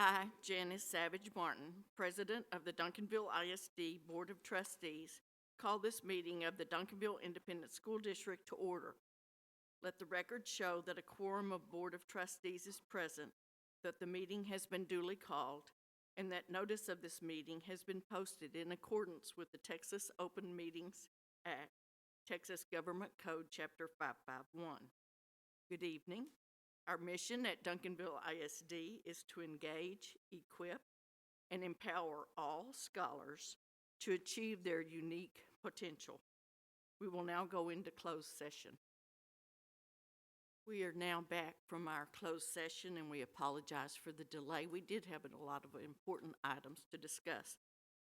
I, Janice Savage Martin, President of the Duncanville ISD Board of Trustees, call this meeting of the Duncanville Independent School District to order. Let the record show that a quorum of Board of Trustees is present, that the meeting has been duly called, and that notice of this meeting has been posted in accordance with the Texas Open Meetings Act, Texas Government Code, Chapter 551. Good evening. Our mission at Duncanville ISD is to engage, equip, and empower all scholars to achieve their unique potential. We will now go into closed session. We are now back from our closed session, and we apologize for the delay. We did have a lot of important items to discuss.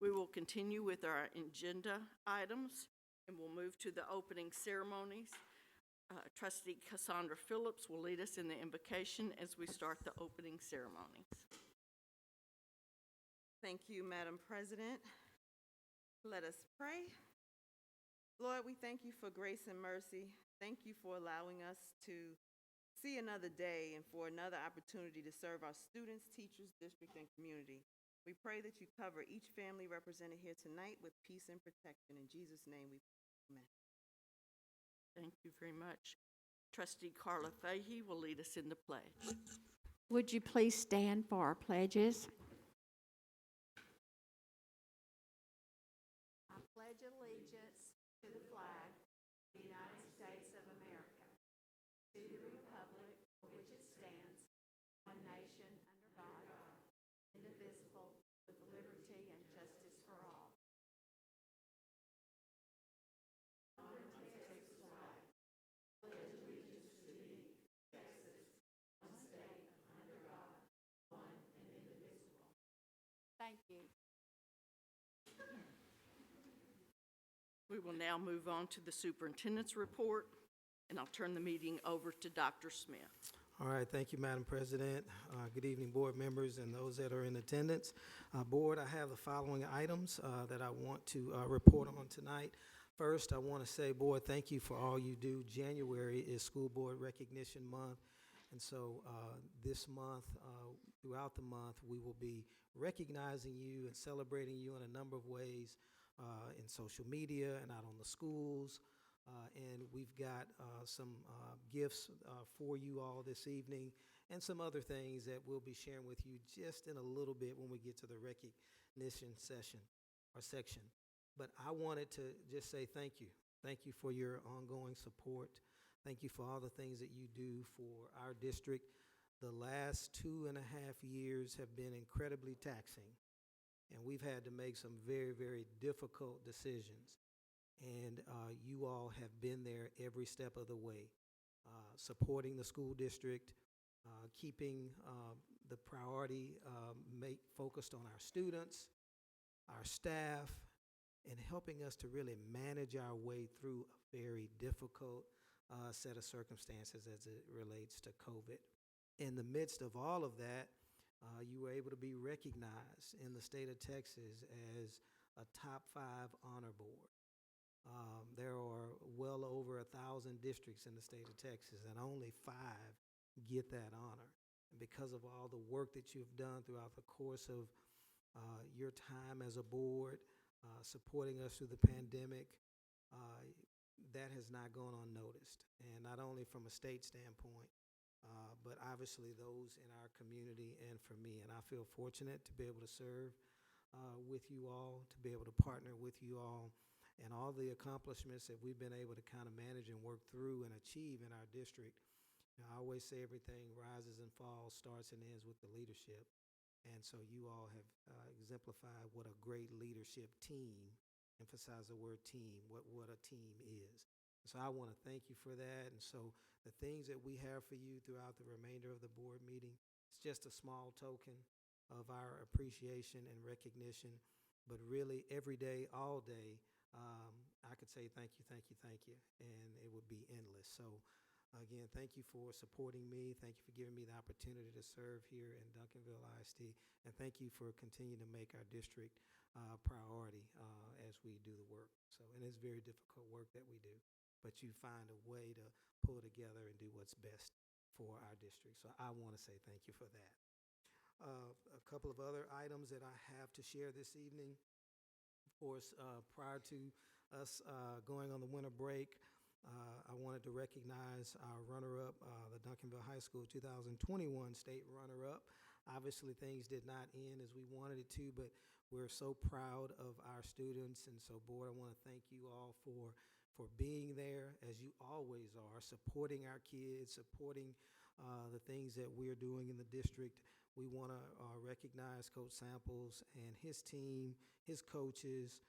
We will continue with our agenda items, and we'll move to the opening ceremonies. Trustee Cassandra Phillips will lead us in the invocation as we start the opening ceremonies. Thank you, Madam President. Let us pray. Lord, we thank you for grace and mercy. Thank you for allowing us to see another day and for another opportunity to serve our students, teachers, district, and community. We pray that you cover each family represented here tonight with peace and protection. In Jesus' name we pray. Amen. Thank you very much. Trustee Carla Fahey will lead us in the pledge. Would you please stand for our pledges? I pledge allegiance to the flag of the United States of America, to the republic for which it stands, one nation under God, indivisible, with liberty and justice for all. Thank you. We will now move on to the superintendent's report, and I'll turn the meeting over to Dr. Smith. All right, thank you, Madam President. Good evening, board members and those that are in attendance. Board, I have the following items that I want to report on tonight. First, I want to say, board, thank you for all you do. January is School Board Recognition Month, and so this month, throughout the month, we will be recognizing you and celebrating you in a number of ways in social media and out on the schools. And we've got some gifts for you all this evening and some other things that we'll be sharing with you just in a little bit when we get to the recognition session or section. But I wanted to just say thank you. Thank you for your ongoing support. Thank you for all the things that you do for our district. The last 2.5 years have been incredibly taxing, and we've had to make some very, very difficult decisions. And you all have been there every step of the way, supporting the school district, keeping the priority focused on our students, our staff, and helping us to really manage our way through a very difficult set of circumstances as it relates to COVID. In the midst of all of that, you were able to be recognized in the state of Texas as a top 5 honor board. There are well over 1,000 districts in the state of Texas, and only 5 get that honor. And because of all the work that you've done throughout the course of your time as a board, supporting us through the pandemic, that has not gone unnoticed. And not only from a state standpoint, but obviously those in our community and for me. And I feel fortunate to be able to serve with you all, to be able to partner with you all, and all the accomplishments that we've been able to kind of manage and work through and achieve in our district. You know, I always say everything rises and falls, starts and ends with the leadership. And so you all have exemplified what a great leadership team, emphasize the word team, what a team is. So I want to thank you for that. And so the things that we have for you throughout the remainder of the board meeting, it's just a small token of our appreciation and recognition. But really every day, all day, I could say thank you, thank you, thank you, and it would be endless. So again, thank you for supporting me. Thank you for giving me the opportunity to serve here in Duncanville ISD, and thank you for continuing to make our district priority as we do the work. So, and it's very difficult work that we do, but you find a way to pull together and do what's best for our district. So I want to say thank you for that. A couple of other items that I have to share this evening. Of course, prior to us going on the winter break, I wanted to recognize our runner-up, the Duncanville High School 2021 state runner-up. Obviously, things did not end as we wanted it to, but we're so proud of our students. And so, Board, I want to thank you all for being there, as you always are, supporting our kids, supporting the things that we're doing in the district. We want to recognize Coach Samples and his team, his coaches,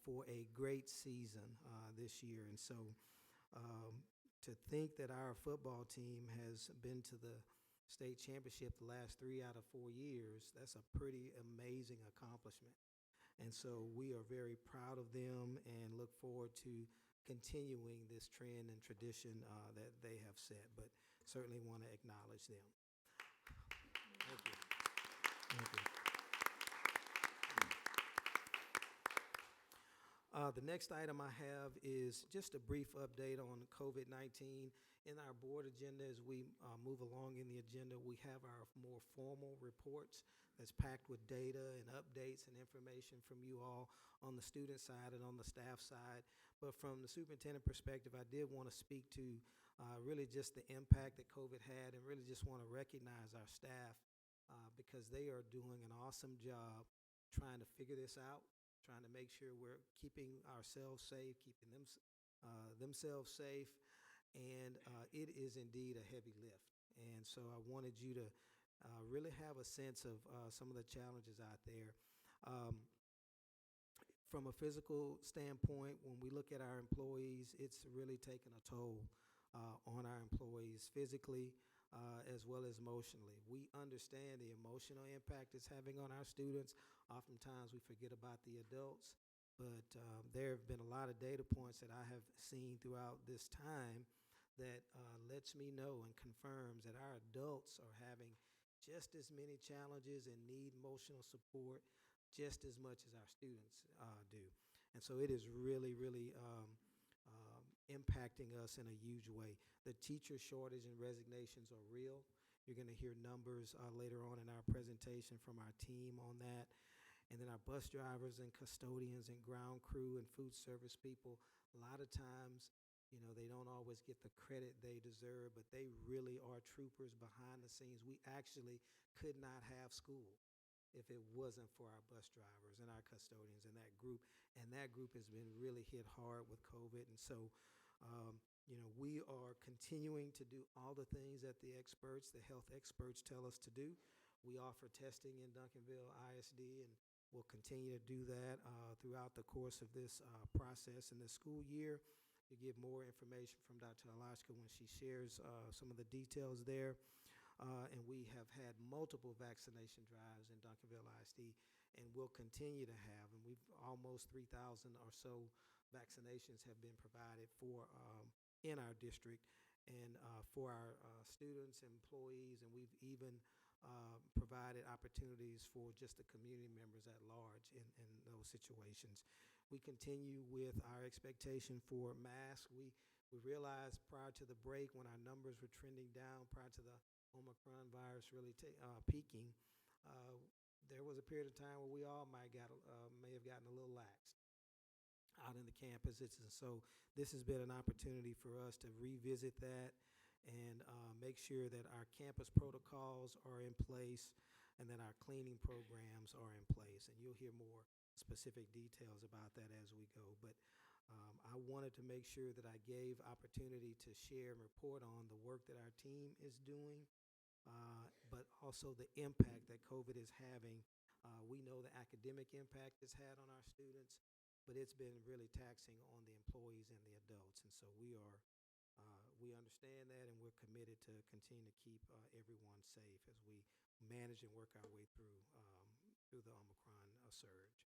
for a great season this year. And so to think that our football team has been to the state championship the last 3 out of 4 years, that's a pretty amazing accomplishment. And so we are very proud of them and look forward to continuing this trend and tradition that they have set, but certainly want to acknowledge them. Thank you. Thank you. The next item I have is just a brief update on COVID-19. In our board agenda, as we move along in the agenda, we have our more formal reports that's packed with data and updates and information from you all on the student side and on the staff side. But from the superintendent perspective, I did want to speak to really just the impact that COVID had, and really just want to recognize our staff because they are doing an awesome job trying to figure this out, trying to make sure we're keeping ourselves safe, keeping themselves safe, and it is indeed a heavy lift. And so I wanted you to really have a sense of some of the challenges out there. From a physical standpoint, when we look at our employees, it's really taken a toll on our employees physically as well as emotionally. We understand the emotional impact it's having on our students. Oftentimes we forget about the adults, but there have been a lot of data points that I have seen throughout this time that lets me know and confirms that our adults are having just as many challenges and need emotional support just as much as our students do. And so it is really, really impacting us in a huge way. The teacher shortage and resignations are real. You're going to hear numbers later on in our presentation from our team on that. And then our bus drivers and custodians and ground crew and food service people, a lot of times, you know, they don't always get the credit they deserve, but they really are troopers behind the scenes. We actually could not have school if it wasn't for our bus drivers and our custodians and that group. And that group has been really hit hard with COVID. And so, you know, we are continuing to do all the things that the health experts tell us to do. We offer testing in Duncanville ISD, and we'll continue to do that throughout the course of this process in the school year. You get more information from Dr. Alashka when she shares some of the details there. And we have had multiple vaccination drives in Duncanville ISD, and we'll continue to have. And we've almost 3,000 or so vaccinations have been provided for in our district and for our students and employees, and we've even provided opportunities for just the community members at large in those situations. We continue with our expectation for masks. We realized prior to the break, when our numbers were trending down, prior to the Omicron virus really peaking, there was a period of time where we all may have gotten a little lax out in the campuses. And so this has been an opportunity for us to revisit that and make sure that our campus protocols are in place and that our cleaning programs are in place. And you'll hear more specific details about that as we go. But I wanted to make sure that I gave opportunity to share and report on the work that our team is doing, but also the impact that COVID is having. We know the academic impact it's had on our students, but it's been really taxing on the employees and the adults. And so we understand that, and we're committed to continue to keep everyone safe as we manage and work our way through the Omicron surge.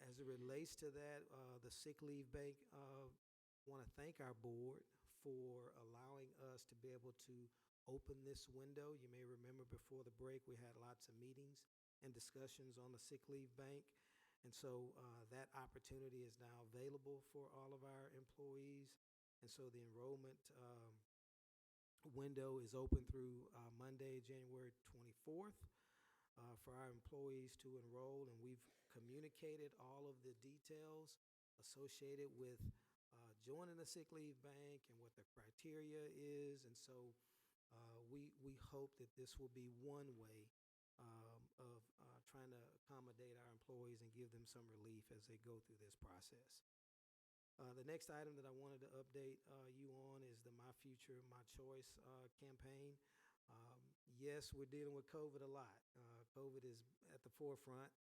As it relates to that, the sick leave bank, want to thank our board for allowing us to be able to open this window. You may remember before the break we had lots of meetings and discussions on the sick leave bank, and so that opportunity is now available for all of our employees. And so the enrollment window is open through Monday, January 21st. 4th for our employees to enroll, and we've communicated all of the details associated with joining the sick leave bank and what the criteria is. And so we hope that this will be one way of trying to accommodate our employees and give them some relief as they go through this process. The next item that I wanted to update you on is the My Future, My Choice campaign. Yes, we're dealing with COVID a lot. COVID is at the forefront,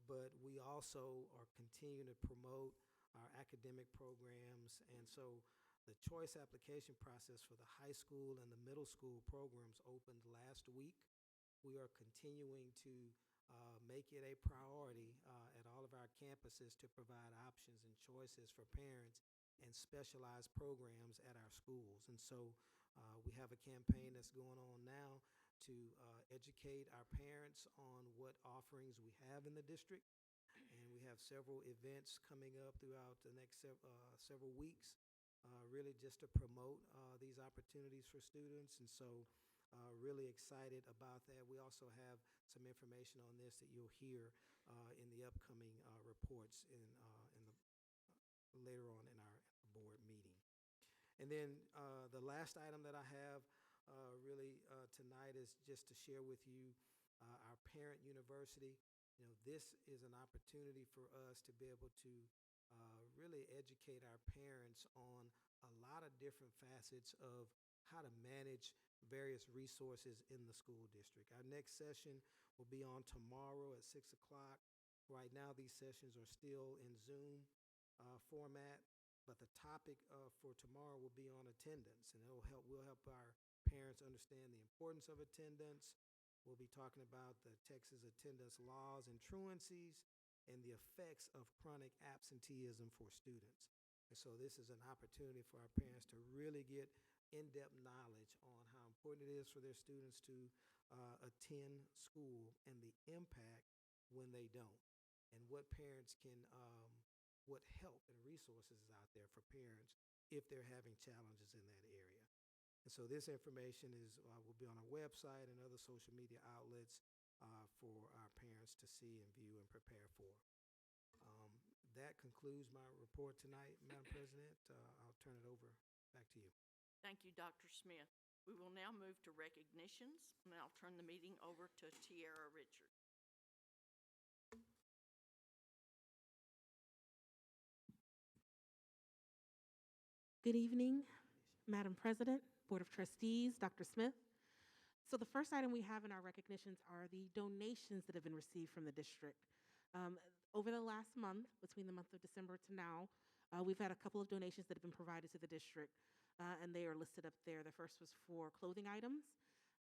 but we also are continuing to promote our academic programs. And so the choice application process for the high school and the middle school programs opened last week. We are continuing to make it a priority at all of our campuses to provide options and choices for parents and specialized programs at our schools. And so we have a campaign that's going on now to educate our parents on what offerings we have in the district. And we have several events coming up throughout the next several weeks, really just to promote these opportunities for students. And so really excited about that. We also have some information on this that you'll hear in the upcoming reports later on in our board meeting. And then the last item that I have really tonight is just to share with you our parent university. You know, this is an opportunity for us to be able to really educate our parents on a lot of different facets of how to manage various resources in the school district. Our next session will be on tomorrow at 6 o'clock. Right now, these sessions are still in Zoom format, but the topic for tomorrow will be on attendance, and we'll help our parents understand the importance of attendance. We'll be talking about the Texas attendance laws and truancies and the effects of chronic absenteeism for students. And so this is an opportunity for our parents to really get in-depth knowledge on how important it is for their students to attend school and the impact when they don't, and what parents can, what help and resources is out there for parents if they're having challenges in that area. And so this information will be on our website and other social media outlets for our parents to see and view and prepare for. That concludes my report tonight, Madam President. I'll turn it over back to you. Thank you, Dr. Smith. We will now move to recognitions, and I'll turn the meeting over to Tiara Richard. Good evening, Madam President, Board of Trustees, Dr. Smith. So the first item we have in our recognitions are the donations that have been received from the district. Over the last month, between the month of December to now, we've had a couple of donations that have been provided to the district, and they are listed up there. The first was for clothing items,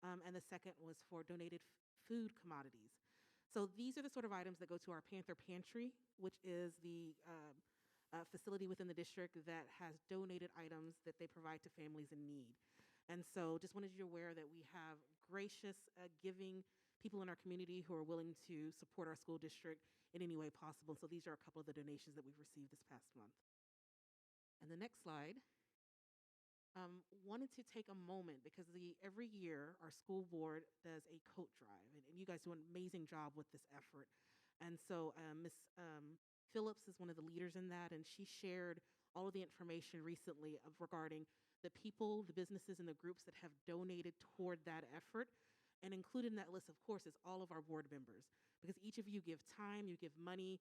and the second was for donated food commodities. So these are the sort of items that go to our Panther Pantry, which is the facility within the district that has donated items that they provide to families in need. And so just wanted you to be aware that we have gracious, giving people in our community who are willing to support our school district in any way possible. So these are a couple of the donations that we've received this past month. And the next slide, wanted to take a moment because every year our school board does a coat drive, and you guys do an amazing job with this effort. And so Ms. Phillips is one of the leaders in that, and she shared all of the information recently regarding the people, the businesses, and the groups that have donated toward that effort. And included in that list, of course, is all of our board members, because each of you give time, you give money,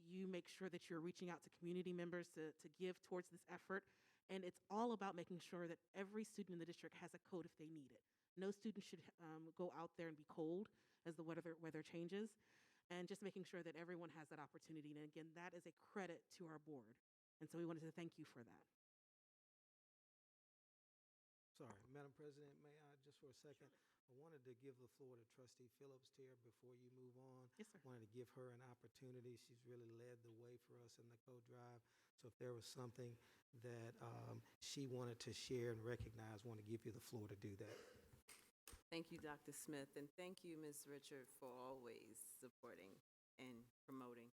you make sure that you're reaching out to community members to give towards this effort. And it's all about making sure that every student in the district has a coat if they need it. No student should go out there and be cold as the weather changes, and just making sure that everyone has that opportunity. And again, that is a credit to our board. And so we wanted to thank you for that. Sorry, Madam President, may I just for a second? Sure. I wanted to give the floor to Trustee Phillips here before you move on. Yes, sir. Wanted to give her an opportunity. She's really led the way for us in the code drive. So if there was something that she wanted to share and recognize, I want to give you the floor to do that. Thank you, Dr. Smith, and thank you, Ms. Richard, for always supporting and promoting.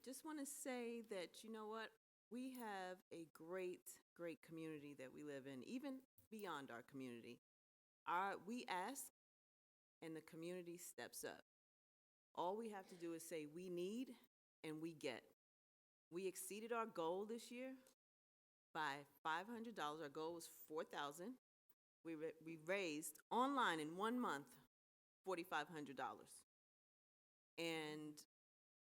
Just want to say that, you know what, we have a great community that we live in, even beyond our community. We ask and the community steps up. All we have to do is say we need and we get. We exceeded our goal this year by $500. Our goal was $4,000. We raised online in 1 month $4,500. And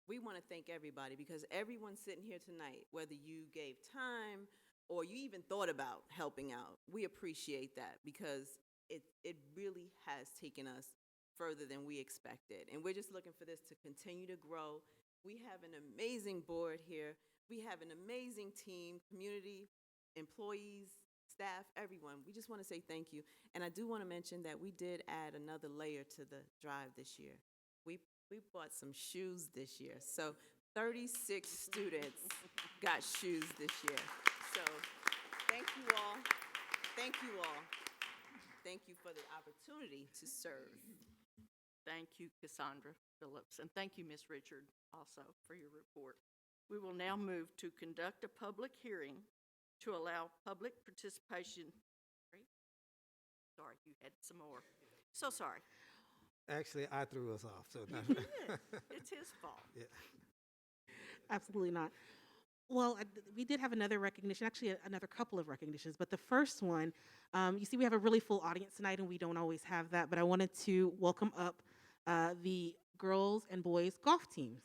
we want to thank everybody, because everyone sitting here tonight, whether you gave time or you even thought about helping out, we appreciate that, because it really has taken us further than we expected. And we're just looking for this to continue to grow. We have an amazing board here. We have an amazing team, community, employees, staff, everyone. We just want to say thank you. And I do want to mention that we did add another layer to the drive this year. We bought some shoes this year. So 36 students got shoes this year. So thank you all. Thank you all. Thank you for the opportunity to serve. Thank you, Cassandra Phillips, and thank you, Ms. Richard, also for your report. We will now move to conduct a public hearing to allow public participation. Sorry, you had some more. So sorry. Actually, I threw us off, so. He did. It's his fault. Yeah. Absolutely not. Well, we did have another recognition, actually another couple of recognitions, but the first one, you see we have a really full audience tonight, and we don't always have that, but I wanted to welcome up the girls and boys golf teams.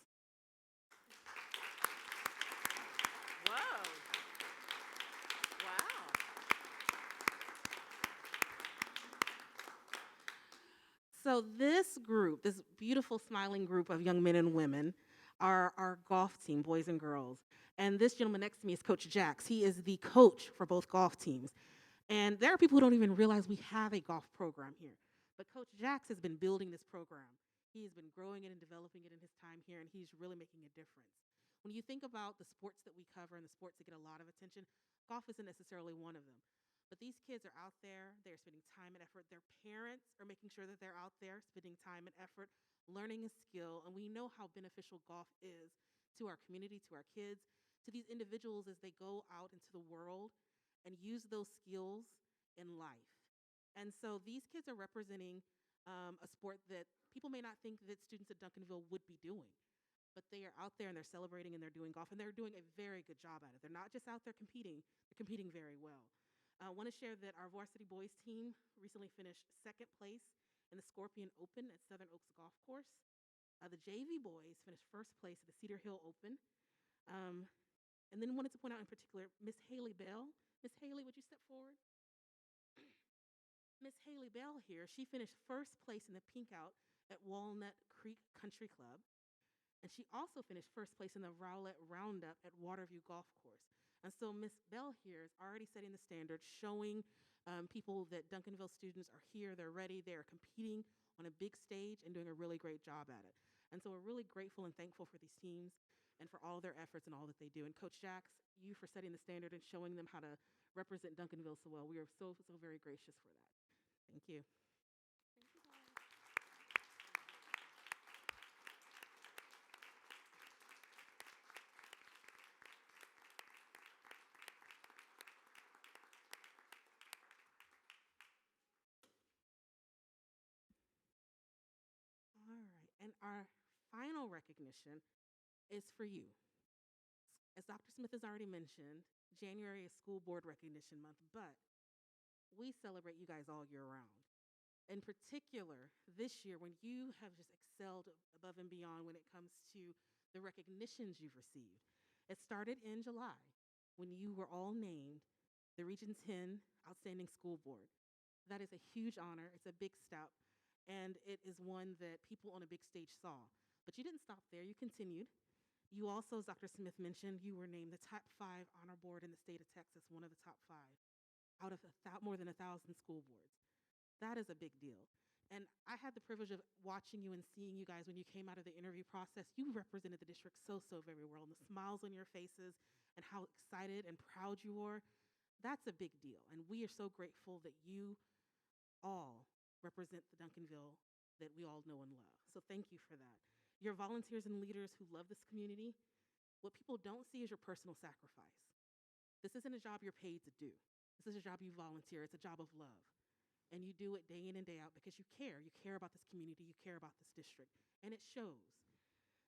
Whoa. Wow. So this group, this beautiful smiling group of young men and women, are our golf team, boys and girls. And this gentleman next to me is Coach Jax. He is the coach for both golf teams. And there are people who don't even realize we have a golf program here. But Coach Jax has been building this program. He has been growing it and developing it in his time here, and he's really making a difference. When you think about the sports that we cover and the sports that get a lot of attention, golf isn't necessarily one of them. But these kids are out there, they're spending time and effort. Their parents are making sure that they're out there spending time and effort, learning a skill, and we know how beneficial golf is to our community, to our kids, to these individuals as they go out into the world and use those skills in life. And so these kids are representing a sport that people may not think that students at Duncanville would be doing. But they are out there and they're celebrating and they're doing golf, and they're doing a very good job at it. They're not just out there competing, they're competing very well. I want to share that our varsity boys team recently finished second place in the Scorpion Open at Southern Oaks Golf Course. The JV boys finished first place at the Cedar Hill Open. And then wanted to point out in particular, Miss Haley Bell. Miss Haley, would you step forward? Miss Haley Bell here, she finished first place in the Pink Out at Walnut Creek Country Club. And she also finished first place in the Rowlett Roundup at Waterview Golf Course. And so Miss Bell here is already setting the standard, showing people that Duncanville students are here, they're ready, they're competing on a big stage and doing a really great job at it. And so we're really grateful and thankful for these teams and for all their efforts and all that they do. And Coach Jax, you for setting the standard and showing them how to represent Duncanville so well. We are so very gracious for that. Thank you. All right, and our final recognition is for you. As Dr. Smith has already mentioned, January is School Board Recognition Month, but we celebrate you guys all year round. In particular, this year, when you have just excelled above and beyond when it comes to the recognitions you've received. It started in July when you were all named the Region 10 Outstanding School Board. That is a huge honor. It's a big step, and it is one that people on a big stage saw. But you didn't stop there. You continued. You also, as Dr. Smith mentioned, you were named the top 5 honor board in the state of Texas, one of the top 5 out of more than 1,000 school boards. That is a big deal. And I had the privilege of watching you and seeing you guys when you came out of the interview process. You represented the district so very well, and the smiles on your faces and how excited and proud you were, that's a big deal. And we are so grateful that you all represent the Duncanville that we all know and love. So thank you for that. Your volunteers and leaders who love this community, what people don't see is your personal sacrifice. This isn't a job you're paid to do. This is a job you volunteer. It's a job of love. and you do it day in and day out because you care. You care about this community. You care about this district, and it shows.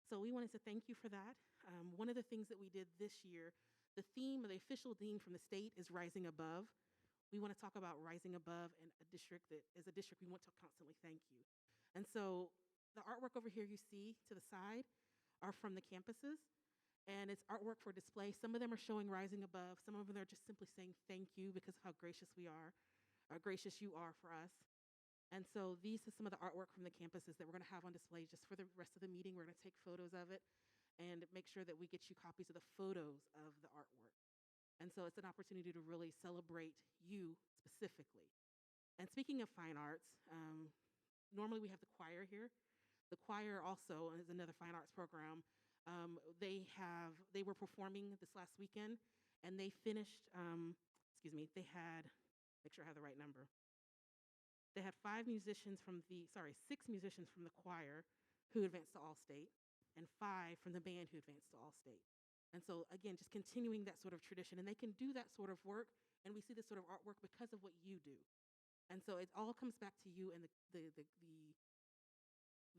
So we wanted to thank you for that. One of the things that we did this year, the official theme from the state is Rising Above. We want to talk about rising above in a district that is a district we want to constantly thank you. And so the artwork over here you see to the side are from the campuses, and it's artwork for display. Some of them are showing Rising Above. Some of them are just simply saying thank you because of how gracious we are, or gracious you are for us. And so these are some of the artwork from the campuses that we're going to have on display just for the rest of the meeting. We're going to take photos of it and make sure that we get you copies of the photos of the artwork. And so it's an opportunity to really celebrate you specifically. And speaking of fine arts, normally we have the choir here. The choir also is another fine arts program. They were performing this last weekend, and they finished, they had, make sure I have the right number. They had 6 musicians from the choir who advanced to All-State, and 5 from the band who advanced to All-State. And so, again, just continuing that sort of tradition. And they can do that sort of work, and we see this sort of artwork because of what you do. And so it all comes back to you and the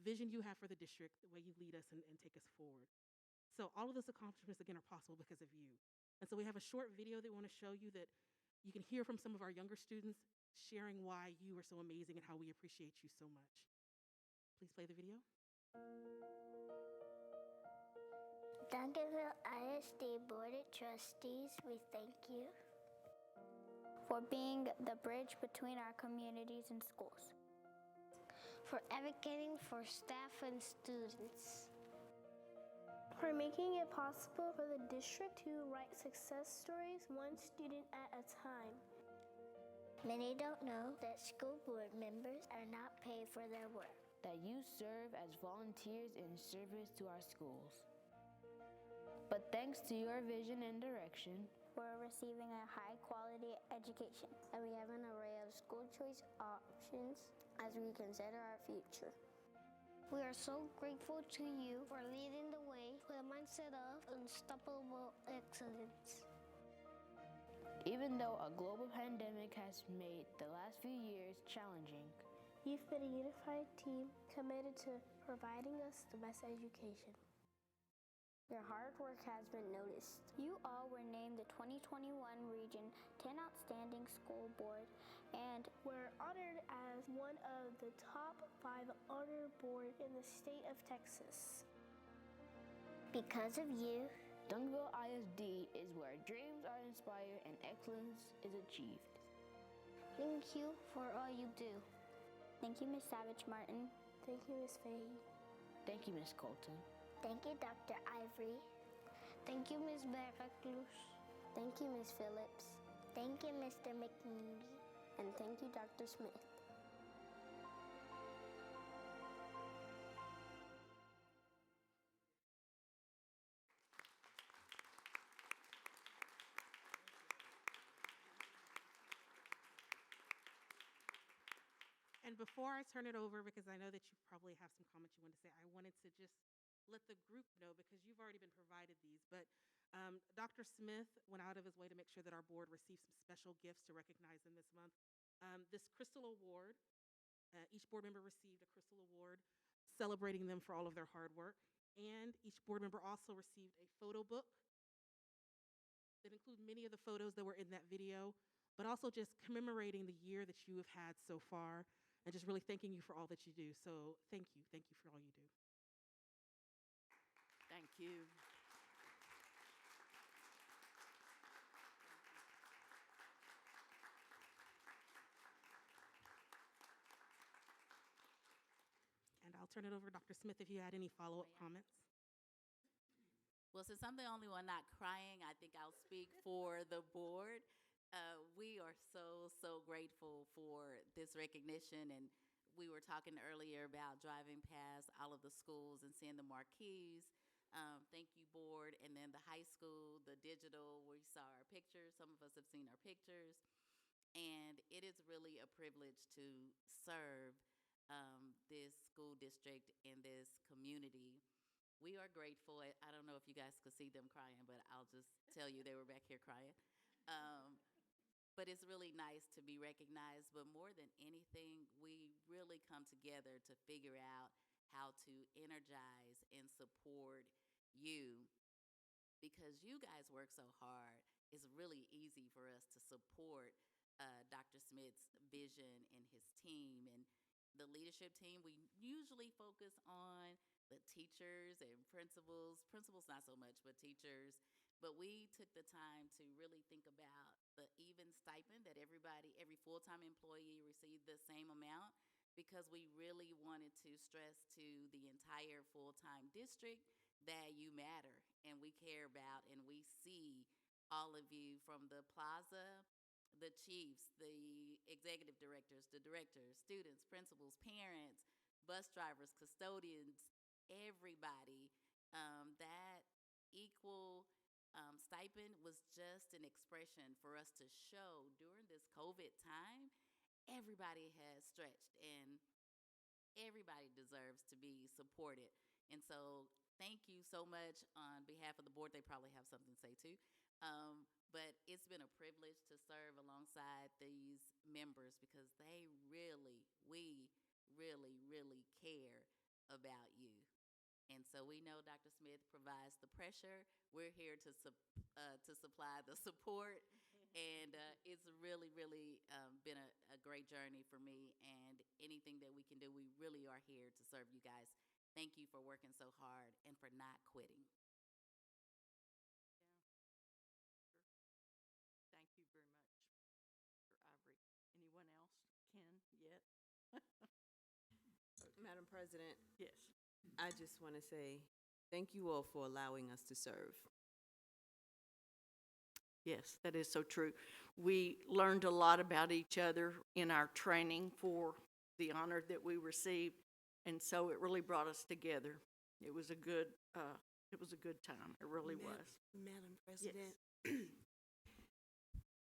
vision you have for the district, the way you lead us and take us forward. So all of those accomplishments, again, are possible because of you. And so we have a short video that we want to show you that you can hear from some of our younger students sharing why you are so amazing and how we appreciate you so much. Please play the video. Duncanville ISD Board of Trustees, we thank you for being the bridge between our communities and schools, for advocating for staff and students, for making it possible for the district to write success stories one student at a time. Many don't know that school board members are not paid for their work, that you serve as volunteers in service to our schools. But thanks to your vision and direction, we're receiving a high-quality education, and we have an array of school choice options as we consider our future. We are so grateful to you for leading the way with a mindset of unstoppable excellence. Even though a global pandemic has made the last few years challenging, you've been a unified team committed to providing us the best education. Your hard work has been noticed. You all were named the 2021 Region 10 Outstanding School Board, and were honored as one of the top 5 honor board in the state of Texas. because of you, Duncanville ISD is where dreams are inspired and excellence is achieved. thank you for all you do. Thank you, Ms. Savage Martin. Thank you, Ms. Fahey. Thank you, Ms. Colton. Thank you, Dr. Ivory. Thank you, Ms. Veracruz. Thank you, Ms. Phillips. Thank you, Mr. McNeely. And thank you, Dr. Smith. And before I turn it over, because I know that you probably have some comments you want to say, I wanted to just let the group know, because you've already been provided these, but Dr. Smith went out of his way to make sure that our board received some special gifts to recognize them this month. This Crystal Award, each board member received a Crystal Award celebrating them for all of their hard work. And each board member also received a photo book that includes many of the photos that were in that video, but also just commemorating the year that you have had so far and just really thanking you for all that you do. So thank you for all you do. Thank you. And I'll turn it over to Dr. Smith if you had any follow-up comments. Well, since I'm the only one not crying, I think I'll speak for the board. We are so grateful for this recognition, and we were talking earlier about driving past all of the schools and seeing the marquees. Thank you, board, and then the high school, the digital, we saw our pictures. Some of us have seen our pictures, and it is really a privilege to serve this school district and this community. We are grateful. I don't know if you guys could see them crying, but I'll just tell you they were back here crying. but it's really nice to be recognized. But more than anything, we really come together to figure out how to energize and support you, because you guys work so hard. It's really easy for us to support Dr. Smith's vision and his team. And the leadership team, we usually focus on the teachers and principals not so much, but teachers. But we took the time to really think about the even stipend that every full-time employee received the same amount, because we really wanted to stress to the entire full-time district that you matter and we care about, and we see all of you from the plaza, the chiefs, the executive directors, the directors, students, principals, parents, bus drivers, custodians, everybody. That equal stipend was just an expression for us to show during this COVID time, everybody has stretched and everybody deserves to be supported. And so thank you so much on behalf of the board. They probably have something to say too. But it's been a privilege to serve alongside these members, because we really care about you. And so we know Dr. Smith provides the pressure. We're here to supply the support. And it's really been a great journey for me. And anything that we can do, we really are here to serve you guys. Thank you for working so hard and for not quitting. Thank you very much, Mr. Ivory. Anyone else? Ken, yet? Madam President, Yes. I just want to say thank you all for allowing us to serve. Yes, that is so true. We learned a lot about each other in our training for the honor that we received, and so it really brought us together. It was a good time. It really was. Madam President,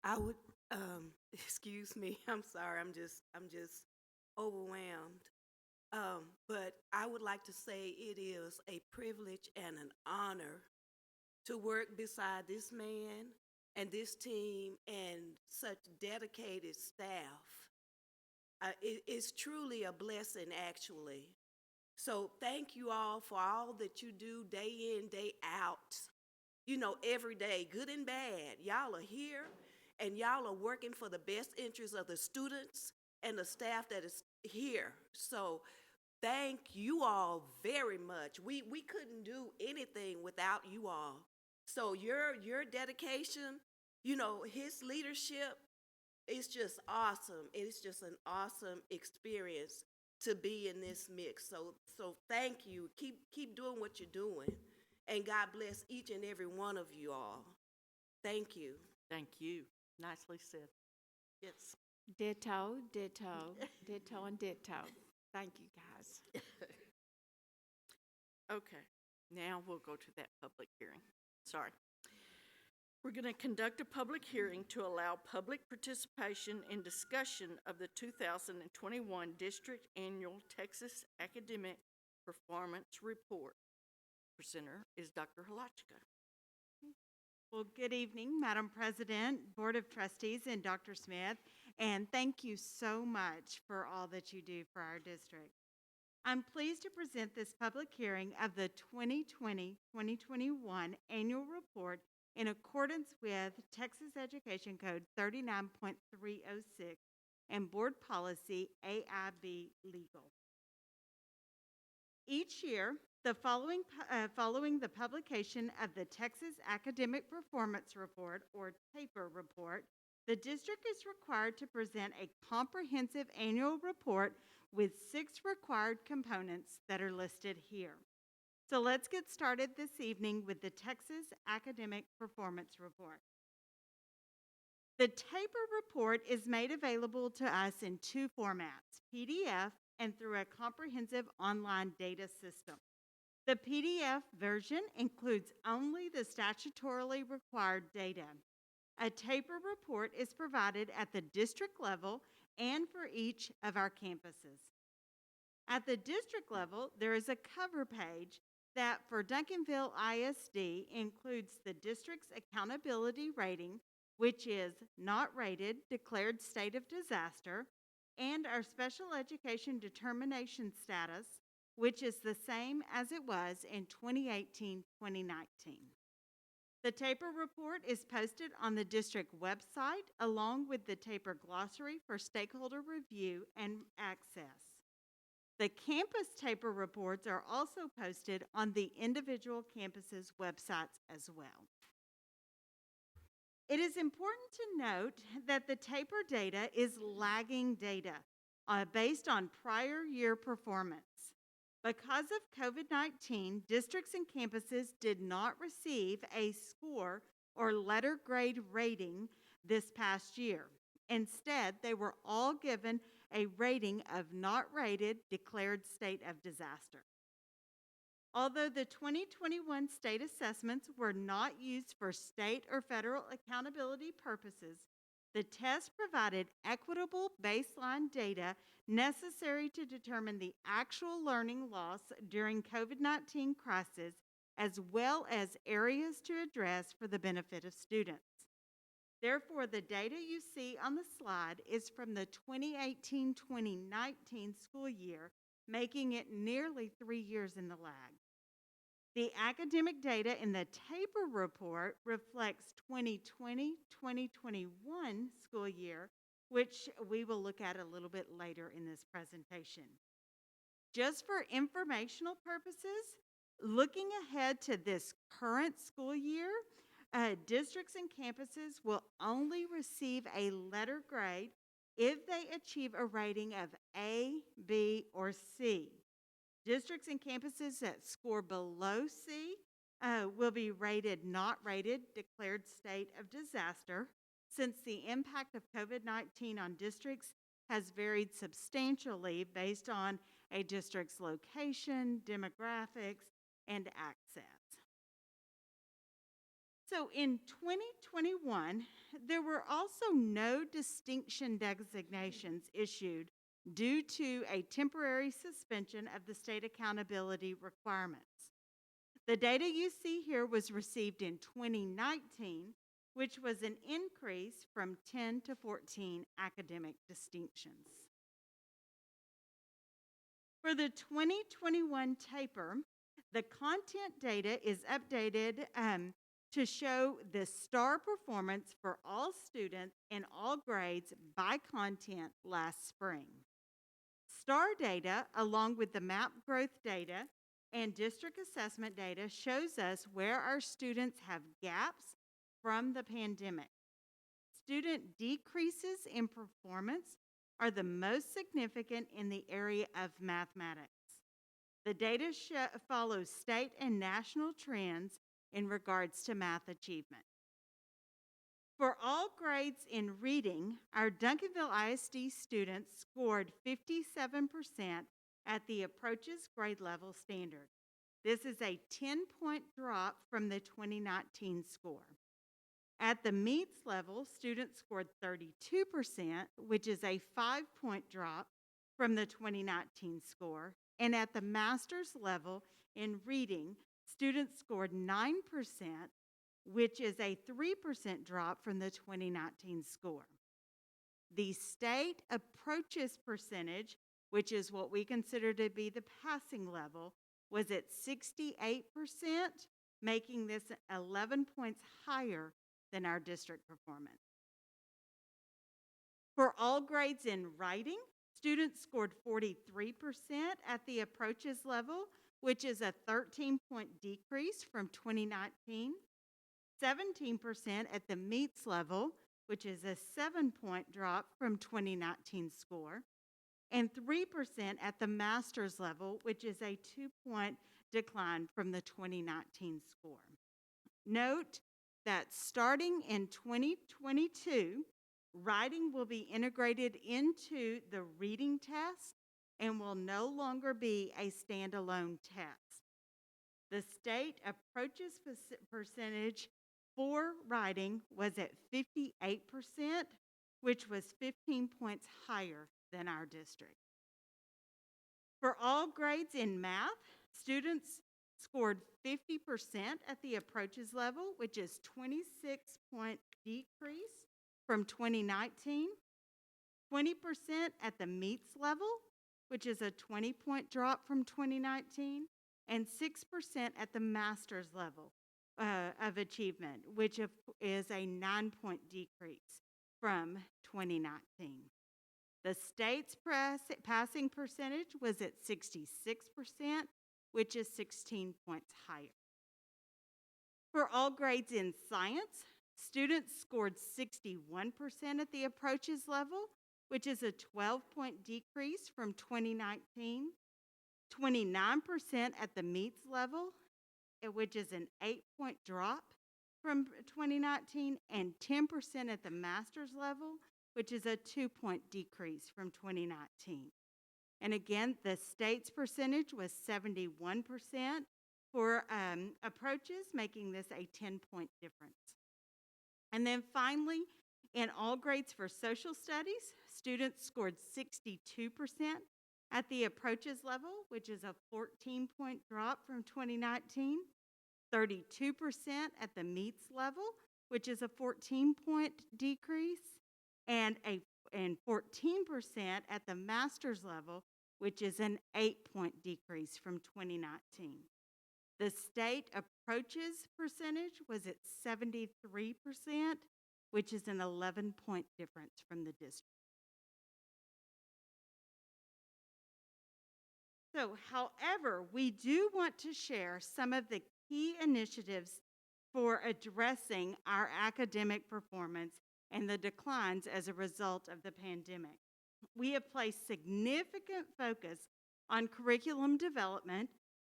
I would, excuse me, I'm sorry, I'm just overwhelmed. But I would like to say it is a privilege and an honor to work beside this man and this team and such dedicated staff. It's truly a blessing, actually. So thank you all for all that you do day in, day out. You know, every day, good and bad. Y'all are here, and y'all are working for the best interests of the students and the staff that is here. So thank you all very much. We couldn't do anything without you all. So your dedication, you know, his leadership is just awesome. It's just an awesome experience to be in this mix. So thank you. Keep doing what you're doing. And God bless each and every one of you all. Thank you. Thank you. Nicely said. Yes. Ditto, ditto, ditto, and ditto. Thank you, guys. Okay, now we'll go to that public hearing. Sorry. We're going to conduct a public hearing to allow public participation in discussion of the 2021 District Annual Texas Academic Performance Report. Presenter is Dr. Halachka. Well, good evening, Madam President, Board of Trustees, and Dr. Smith, and thank you so much for all that you do for our district. I'm pleased to present this public hearing of the 2020-2021 Annual Report in accordance with Texas Education Code 39.306 and Board Policy AIB Legal. Each year, following the publication of the Texas Academic Performance Report, or TAPER report, the district is required to present a comprehensive annual report with 6 required components that are listed here. So let's get started this evening with the Texas Academic Performance Report. The TAPER report is made available to us in 2 formats, PDF and through a comprehensive online data system. The PDF version includes only the statutorily required data. A TAPER report is provided at the district level and for each of our campuses. At the district level, there is a cover page that for Duncanville ISD includes the district's accountability rating which is not rated, declared state of disaster, and our special education determination status, which is the same as it was in 2018-2019. The TAPER report is posted on the district website along with the TAPER glossary for stakeholder review and access. The campus TAPER reports are also posted on the individual campuses' websites as well. It is important to note that the TAPER data is lagging data based on prior year performance. Because of COVID-19, districts and campuses did not receive a score or letter grade rating this past year. Instead, they were all given a rating of not rated, declared state of disaster. Although the 2021 state assessments were not used for state or federal accountability purposes, the test provided equitable baseline data necessary to determine the actual learning loss during COVID-19 crisis, as well as areas to address for the benefit of students. Therefore, the data you see on the slide is from the 2018-2019 school year, making it nearly 3 years in the lag. The academic data in the TAPER report reflects 2020-2021 school year, which we will look at a little bit later in this presentation. Just for informational purposes, looking ahead to this current school year, districts and campuses will only receive a letter grade if they achieve a rating of A, B, or C. Districts and campuses that score below C will be rated not rated, declared state of disaster, since the impact of COVID-19 on districts has varied substantially based on a district's location, demographics, and access. So in 2021, there were also no distinction designations issued due to a temporary suspension of the state accountability requirements. The data you see here was received in 2019, which was an increase from 10 to 14 academic distinctions. For the 2021 TAPER, the content data is updated to show the STAR performance for all students in all grades by content last spring. STAR data, along with the MAP growth data and district assessment data, shows us where our students have gaps from the pandemic. Student decreases in performance are the most significant in the area of mathematics. The data follows state and national trends in regards to math achievement. For all grades in reading, our Duncanville ISD students scored 57% at the Approaches grade level standard. This is a 10-point drop from the 2019 score. At the Meets level, students scored 32%, which is a 5-point drop from the 2019 score. And at the Master's level in reading, students scored 9%, which is a 3% drop from the 2019 score. The state approaches percentage, which is what we consider to be the passing level, was at 68%, making this 11 points higher than our district performance. For all grades in writing, students scored 43% at the approaches level, which is a 13-point decrease from 2019. 17% at the Meets level, which is a 7-point drop from 2019 score, and 3% at the Master's level, which is a 2-point decline from the 2019 score. Note that starting in 2022, writing will be integrated into the reading test and will no longer be a standalone test. The state approaches percentage for writing was at 58%, which was 15 points higher than our district. For all grades in math, students scored 50% at the approaches level, which is 26 points decrease from 2019, 20% at the meets level, which is a 20-point drop from 2019, and 6% at the master's level of achievement, which is a 9-point decrease from 2019. The state's passing percentage was at 66%, which is 16 points higher. For all grades in science, students scored 61% at the approaches level, which is a 12-point decrease from 2019, 29% at the meets level, which is an 8-point drop from 2019, and 10% at the master's level, which is a 2-point decrease from 2019. And again, the state's percentage was 71% for approaches, making this a 10-point difference. And then finally, in all grades for social studies, students scored 62% at the approaches level, which is a 14-point drop from 2019, 32% at the meets level, which is a 14-point decrease, and 14% at the master's level, which is an 8-point decrease from 2019. The state approaches percentage was at 73%, which is an 11-point difference from the district. So, however, we do want to share some of the key initiatives for addressing our academic performance and the declines as a result of the pandemic. We have placed significant focus on curriculum development,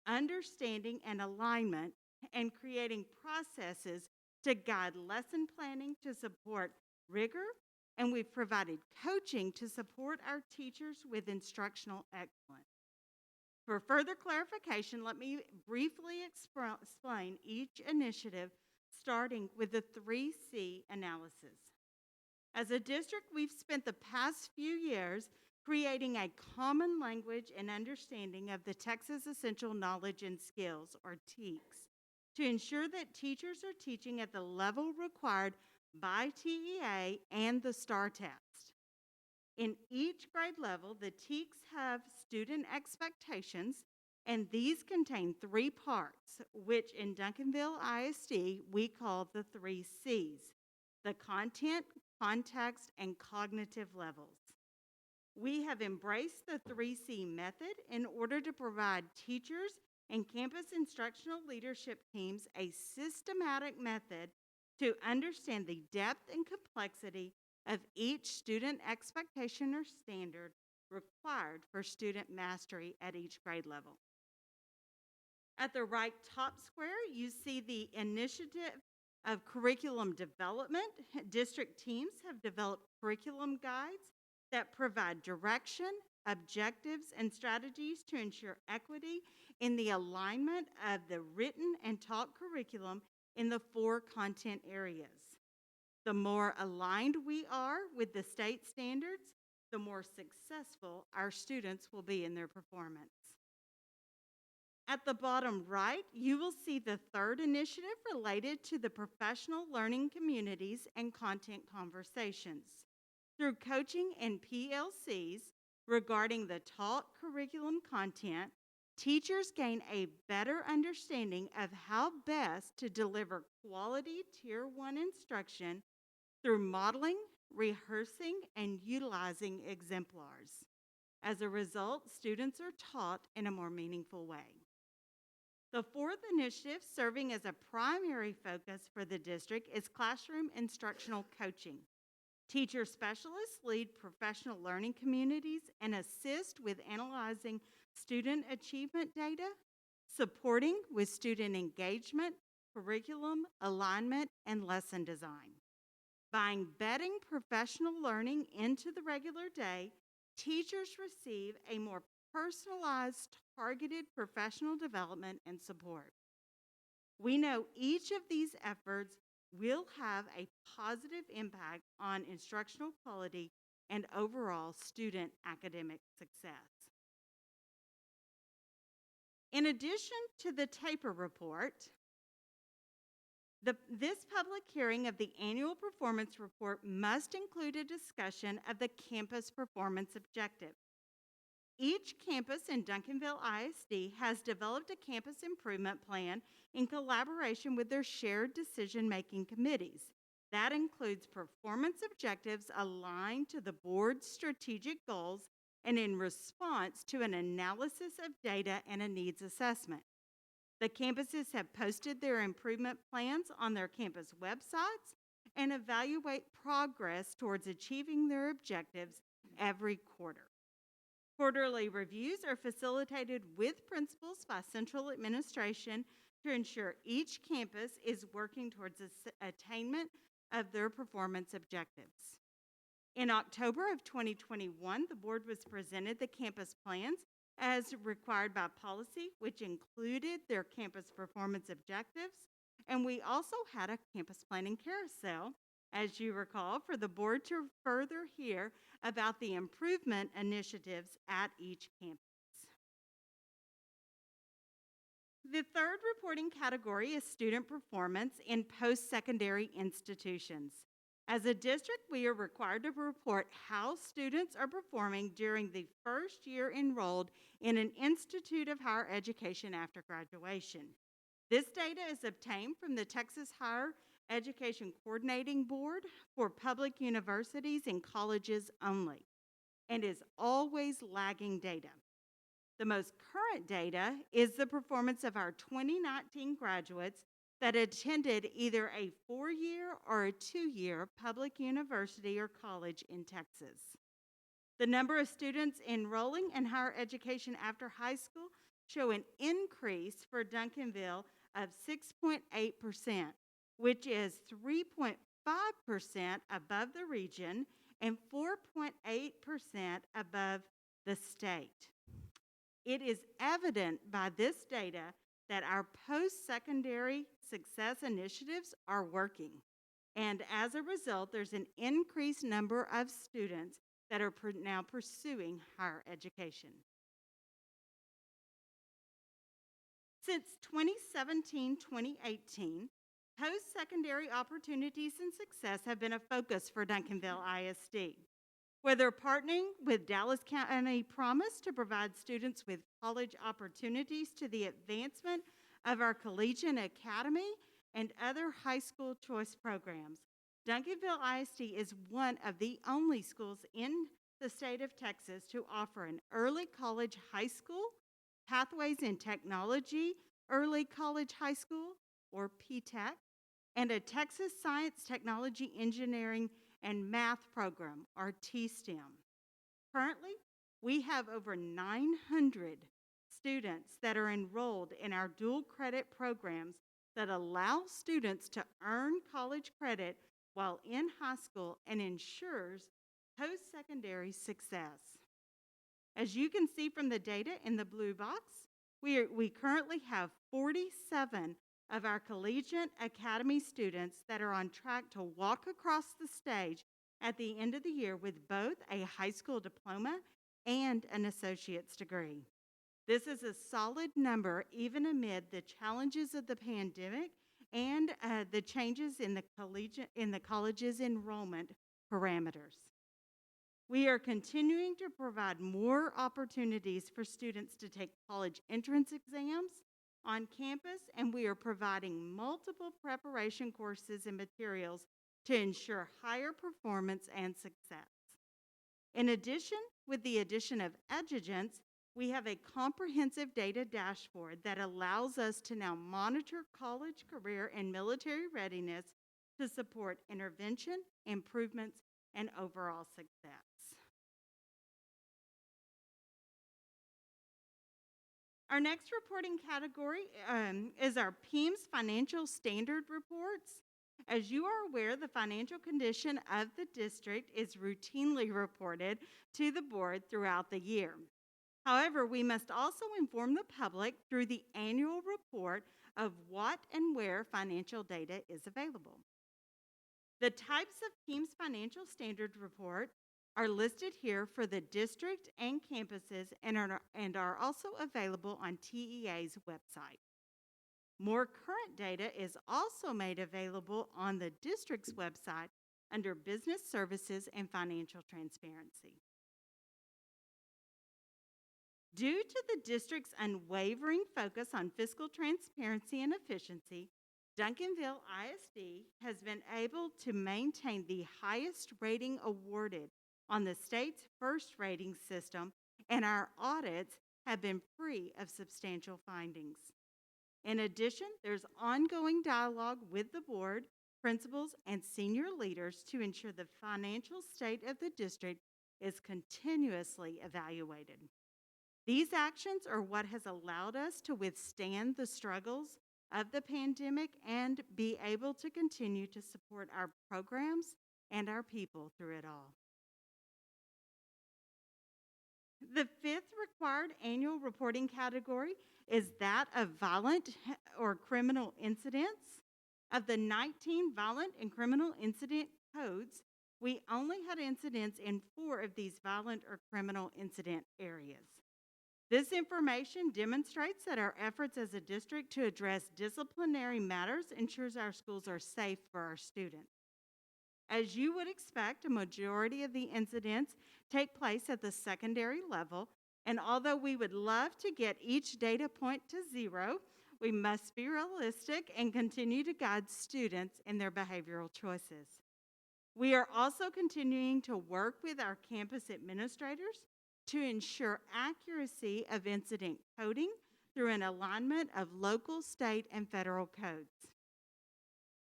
understanding and alignment, and creating processes to guide lesson planning to support rigor, and we've provided coaching to support our teachers with instructional excellence. For further clarification, let me briefly explain each initiative, starting with the 3C analysis. As a district, we've spent the past few years creating a common language and understanding of the Texas Essential Knowledge and Skills, or TEKS, to ensure that teachers are teaching at the level required by TEA and the STAR test. In each grade level, the TEKS have student expectations, and these contain 3 parts, which in Duncanville ISD we call the 3 Cs: the content, context, and cognitive levels. We have embraced the 3C method in order to provide teachers and campus instructional leadership teams a systematic method to understand the depth and complexity of each student expectation or standard required for student mastery at each grade level. At the right top square, you see the initiative of curriculum development. District teams have developed curriculum guides that provide direction, objectives, and strategies to ensure equity in the alignment of the written and taught curriculum in the 4 content areas. The more aligned we are with the state standards, the more successful our students will be in their performance. At the bottom right, you will see the 3rd initiative related to the professional learning communities and content conversations. Through coaching and PLCs regarding the taught curriculum content, teachers gain a better understanding of how best to deliver quality Tier 1 instruction through modeling, rehearsing, and utilizing exemplars. As a result, students are taught in a more meaningful way. The 4th initiative, serving as a primary focus for the district, is classroom instructional coaching. Teacher specialists lead professional learning communities and assist with analyzing student achievement data, supporting with student engagement, curriculum, alignment, and lesson design. By embedding professional learning into the regular day, teachers receive a more personalized, targeted professional development and support. We know each of these efforts will have a positive impact on instructional quality and overall student academic success. In addition to the TAPER report, This public hearing of the annual performance report must include a discussion of the campus performance objectives. Each campus in Duncanville ISD has developed a campus improvement plan in collaboration with their shared decision-making committees. That includes performance objectives aligned to the board's strategic goals and in response to an analysis of data and a needs assessment. The campuses have posted their improvement plans on their campus websites and evaluate progress towards achieving their objectives every quarter. Quarterly reviews are facilitated with principals by central administration to ensure each campus is working towards the attainment of their performance objectives. In October of 2021, the board was presented the campus plans as required by policy, which included their campus performance objectives, and we also had a campus planning carousel, as you recall, for the board to further hear about the improvement initiatives at each campus. The third reporting category is student performance in post-secondary institutions. As a district, we are required to report how students are performing during the first year enrolled in an institute of higher education after graduation. This data is obtained from the Texas Higher Education Coordinating Board for public universities and colleges only, and is always lagging data. The most current data is the performance of our 2019 graduates that attended either a 4-year or a 2-year public university or college in Texas. The number of students enrolling in higher education after high school show an increase for Duncanville of 6.8%, which is 3.5% above the region and 4.8% above the state. It is evident by this data that our post-secondary success initiatives are working. And as a result, there's an increased number of students that are now pursuing higher education. Since 2017-2018, post-secondary opportunities and success have been a focus for Duncanville ISD. Whether partnering with Dallas County Promise to provide students with college opportunities to the advancement of our collegiate academy and other high school choice programs, Duncanville ISD is one of the only schools in the state of Texas to offer an early college high school, pathways in technology, early college high school, or PTEC, and a Texas Science, Technology, Engineering, and Math program, or T-STEM. Currently, we have over 900 students that are enrolled in our dual credit programs that allow students to earn college credit while in high school and ensures post-secondary success. As you can see from the data in the blue box, we currently have 47 of our collegiate academy students that are on track to walk across the stage at the end of the year with both a high school diploma and an associate's degree. This is a solid number even amid the challenges of the pandemic and the changes in the college's enrollment parameters. We are continuing to provide more opportunities for students to take college entrance exams on campus, and we are providing multiple preparation courses and materials to ensure higher performance and success. In addition, with the addition of adjuvants, we have a comprehensive data dashboard that allows us to now monitor college, career, and military readiness to support intervention, improvements, and overall success. Our next reporting category is our Peems Financial Standard Reports. As you are aware, the financial condition of the district is routinely reported to the board throughout the year. However, we must also inform the public through the annual report of what and where financial data is available. The types of Peems Financial Standard Report are listed here for the district and campuses and are also available on TEA's website. More current data is also made available on the district's website under Business Services and Financial Transparency. Due to the district's unwavering focus on fiscal transparency and efficiency, Duncanville ISD has been able to maintain the highest rating awarded on the state's first rating system, and our audits have been free of substantial findings. In addition, there's ongoing dialogue with the board, principals, and senior leaders to ensure the financial state of the district is continuously evaluated. These actions are what has allowed us to withstand the struggles of the pandemic and be able to continue to support our programs and our people through it all. The fifth required annual reporting category is that of violent or criminal incidents. Of the 19 violent and criminal incident codes, we only had incidents in 4 of these violent or criminal incident areas. This information demonstrates that our efforts as a district to address disciplinary matters ensures our schools are safe for our students. As you would expect, a majority of the incidents take place at the secondary level, and although we would love to get each data point to 0, we must be realistic and continue to guide students in their behavioral choices. We are also continuing to work with our campus administrators to ensure accuracy of incident coding through an alignment of local, state, and federal codes.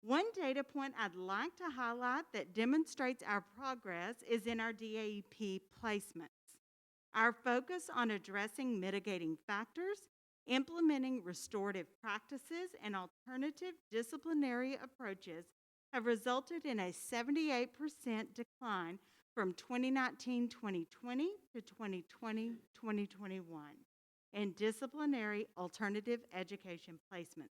One data point I'd like to highlight that demonstrates our progress is in our Daep Placements. Our focus on addressing mitigating factors, implementing restorative practices, and alternative disciplinary approaches have resulted in a 78% decline from 2019-2020 to 2020-2021 in disciplinary alternative education placements.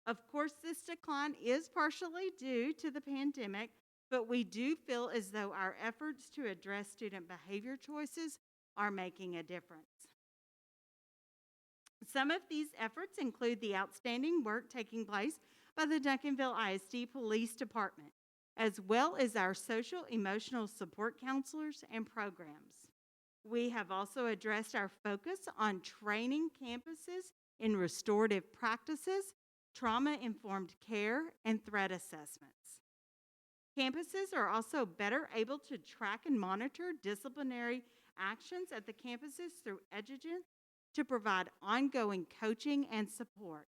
Of course, this decline is partially due to the pandemic, but we do feel as though our efforts to address student behavior choices are making a difference. Some of these efforts include the outstanding work taking place by the Duncanville ISD Police Department, as well as our social emotional support counselors and programs. We have also addressed our focus on training campuses in restorative practices, trauma-informed care, and threat assessments. Campuses are also better able to track and monitor disciplinary actions at the campuses through Edugent to provide ongoing coaching and support.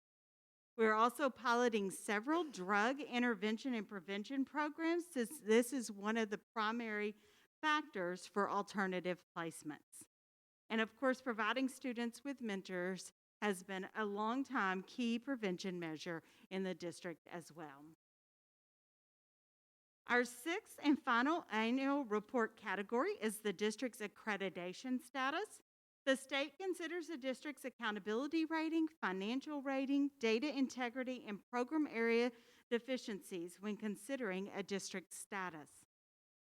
We're also piloting several drug intervention and prevention programs, since this is one of the primary factors for alternative placements. And of course, providing students with mentors has been a long-time key prevention measure in the district as well. Our sixth and final annual report category is the district's accreditation status. The state considers a district's accountability rating, financial rating, data integrity, and program area deficiencies when considering a district status.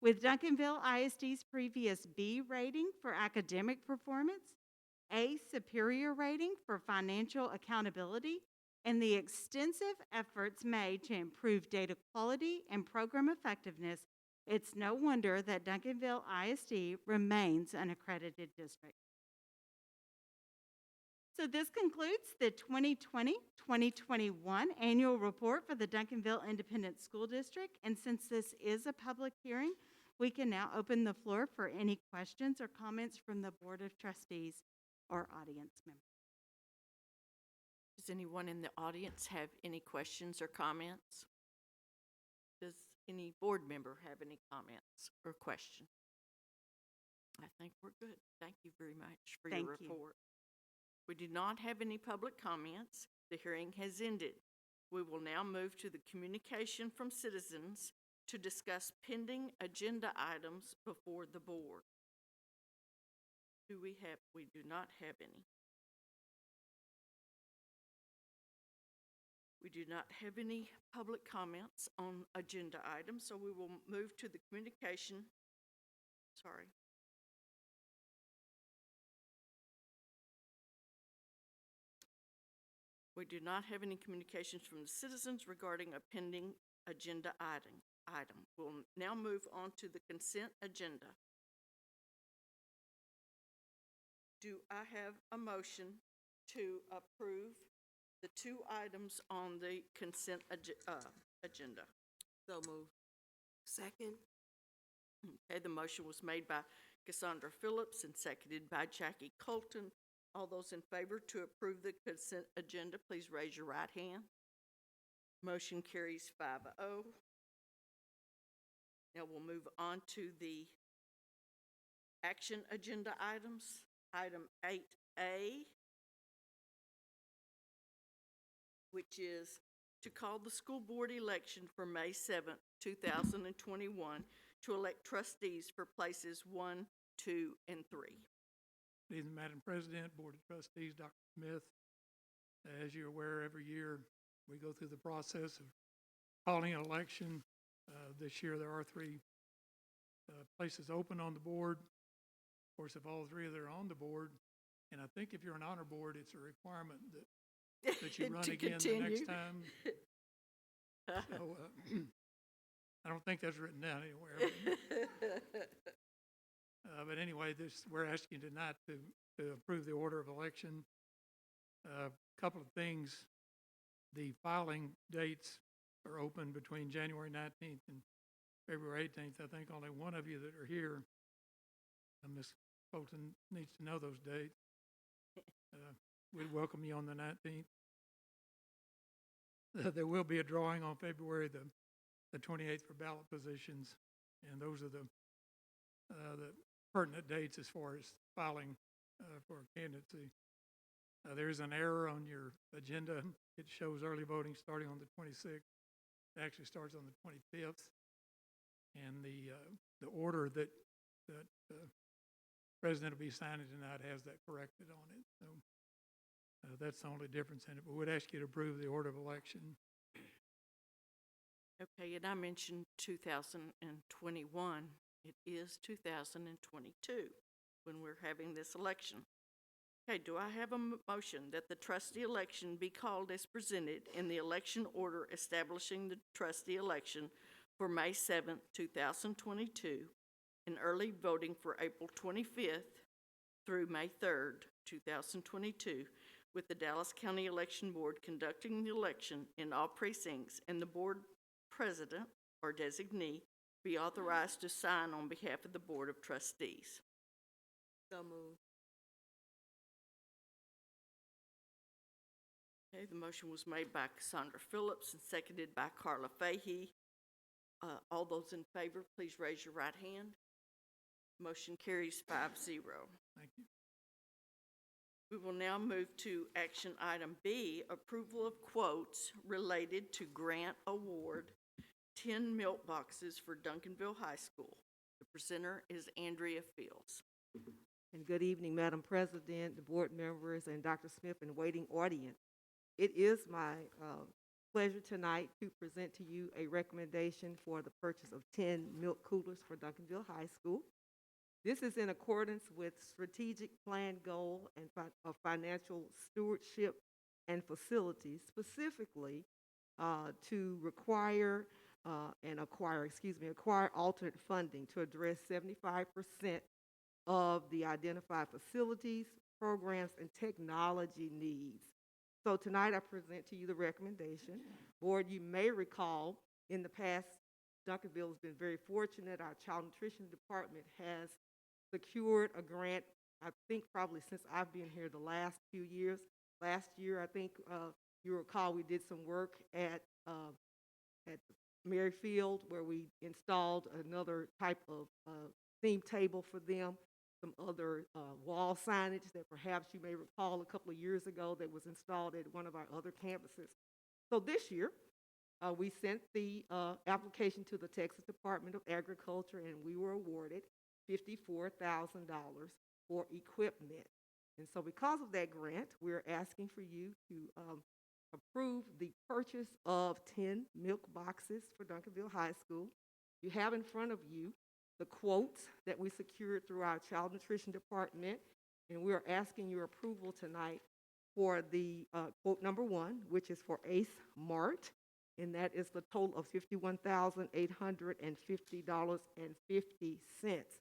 With Duncanville ISD's previous B rating for academic performance, A superior rating for financial accountability, and the extensive efforts made to improve data quality and program effectiveness, it's no wonder that Duncanville ISD remains an accredited district. So this concludes the 2020-2021 annual report for the Duncanville Independent School District. And since this is a public hearing, we can now open the floor for any questions or comments from the Board of Trustees or audience members. Does anyone in the audience have any questions or comments? Does any board member have any comments or questions? I think we're good. Thank you very much for your report. We do not have any public comments. The hearing has ended. We will now move to the communication from citizens to discuss pending agenda items before the board. We do not have any. We do not have any public comments on agenda items, so we will move to the communication. Sorry. We do not have any communications from the citizens regarding a pending agenda item. We'll now move on to the consent agenda. Do I have a motion to approve the two items on the consent agenda? So moved. Second? Okay, the motion was made by Cassandra Phillips and seconded by Jackie Colton. All those in favor to approve the consent agenda, please raise your right hand. Motion carries 5-0. Now we'll move on to the action agenda items. Item 8A, which is to call the school board election for May 7th, 2021, to elect trustees for places 1, 2, and 3. Good evening, Madam President, Board of Trustees, Dr. Smith. As you're aware, every year we go through the process of calling an election. This year there are 3 places open on the board. Of course, if all 3 of them are on the board, and I think if you're an honor board, it's a requirement that you run To again continue. the next time. So I don't think that's written down anywhere. But anyway, we're asking you tonight to approve the order of election. A couple of things. The filing dates are open between January 19th and February 18th. I think only one of you that are here, Ms. Colton, needs to know those dates. We'd welcome you on the 19th. There will be a drawing on February the 28th for ballot positions, and those are the pertinent dates as far as filing for a candidacy. There is an error on your agenda. It shows early voting starting on the 26th. It actually starts on the 25th. And the order that the President will be signing tonight has that corrected on it. So that's the only difference in it. But we'd ask you to approve the order of election. Okay, and I mentioned 2021. It is 2022 when we're having this election. Okay, do I have a motion that the trustee election be called as presented in the election order establishing the trustee election for May 7th, 2022, and early voting for April 25th through May 3rd, 2022, with the Dallas County Election Board conducting the election in all precincts and the board president or designee be authorized to sign on behalf of the Board of Trustees? So moved. Okay, the motion was made by Cassandra Phillips and seconded by Carla Fahey. All those in favor, please raise your right hand. Motion carries 5-0. Thank you. We will now move to action item B, approval of quotes related to grant award 10 milk boxes for Duncanville High School. The presenter is Andrea Fields. And good evening, Madam President, the board members, and Dr. Smith and waiting audience. It is my pleasure tonight to present to you a recommendation for the purchase of 10 milk coolers for Duncanville High School. This is in accordance with strategic plan goal and of financial stewardship and facilities, specifically to acquire alternate funding to address 75% of the identified facilities, programs, and technology needs. So tonight I present to you the recommendation. Board, you may recall in the past, Duncanville has been very fortunate. Our child nutrition department has secured a grant, I think probably since I've been here the last few years. Last year, I think you recall we did some work at Merrifield where we installed another type of theme table for them, some other wall signage that perhaps you may recall a couple of years ago that was installed at one of our other campuses. So this year, we sent the application to the Texas Department of Agriculture, and we were awarded $54,000 for equipment. And so because of that grant, we're asking for you to approve the purchase of 10 milk boxes for Duncanville High School. You have in front of you the quotes that we secured through our child nutrition department, and we're asking your approval tonight for the quote number 1, which is for Ace Mart, and that is the total of $51,850.50.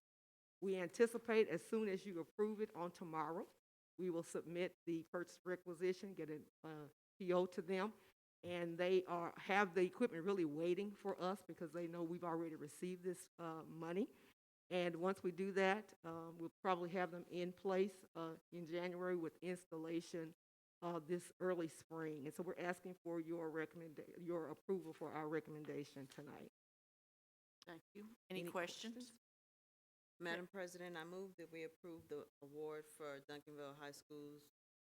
We anticipate as soon as you approve it on tomorrow, we will submit the purchase requisition, get a PO to them, and they have the equipment really waiting for us because they know we've already received this money. And once we do that, we'll probably have them in place in January with installation this early spring. And so we're asking for your approval for our recommendation tonight. Thank you. Any questions? Madam President, I move that we approve the award for Duncanville High School's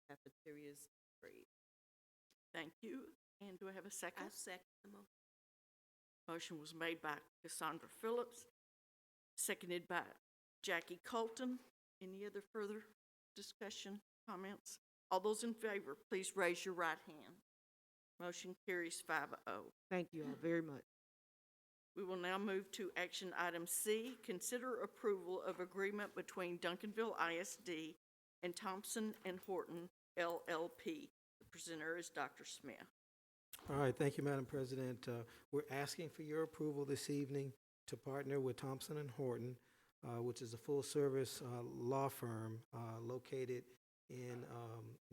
cafeteria's grade. Thank you. And do I have a second? I second the motion. Motion was made by Cassandra Phillips, seconded by Jackie Colton. Any other further discussion, comments? All those in favor, please raise your right hand. Motion carries 5-0. Thank you all very much. We will now move to action item C, consider approval of agreement between Duncanville ISD and Thompson and Horton LLP. The presenter is Dr. Smith. All right, thank you, Madam President. We're asking for your approval this evening to partner with Thompson and Horton, which is a full-service law firm located in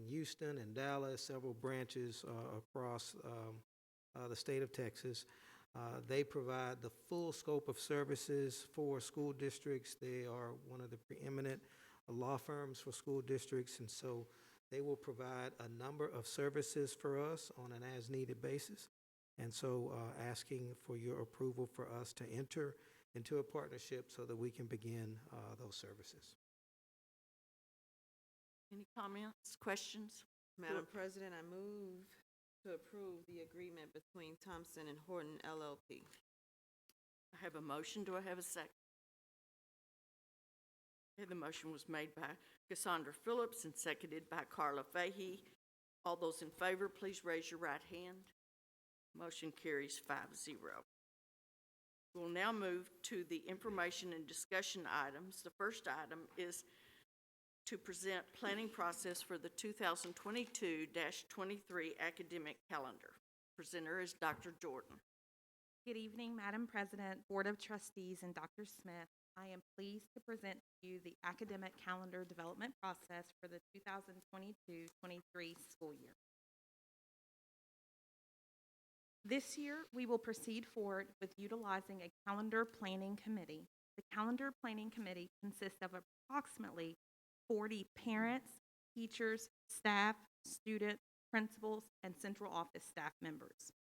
Houston and Dallas, several branches across the state of Texas. They provide the full scope of services for school districts. They are one of the preeminent law firms for school districts, and so they will provide a number of services for us on an as-needed basis. And so asking for your approval for us to enter into a partnership so that we can begin those services. Any comments, questions? Madam President, I move to approve the agreement between Thompson and Horton LLP. I have a motion. Do I have a second? Okay, the motion was made by Cassandra Phillips and seconded by Carla Fahey. All those in favor, please raise your right hand. Motion carries 5-0. We'll now move to the information and discussion items. The first item is to present planning process for the 2022-23 academic calendar. Presenter is Dr. Jordan. Good evening, Madam President, Board of Trustees, and Dr. Smith. I am pleased to present to you the academic calendar development process for the 2022-23 school year. This year, we will proceed forward with utilizing a calendar planning committee. The calendar planning committee consists of approximately 40 parents, teachers, staff, students, principals, and central office staff members.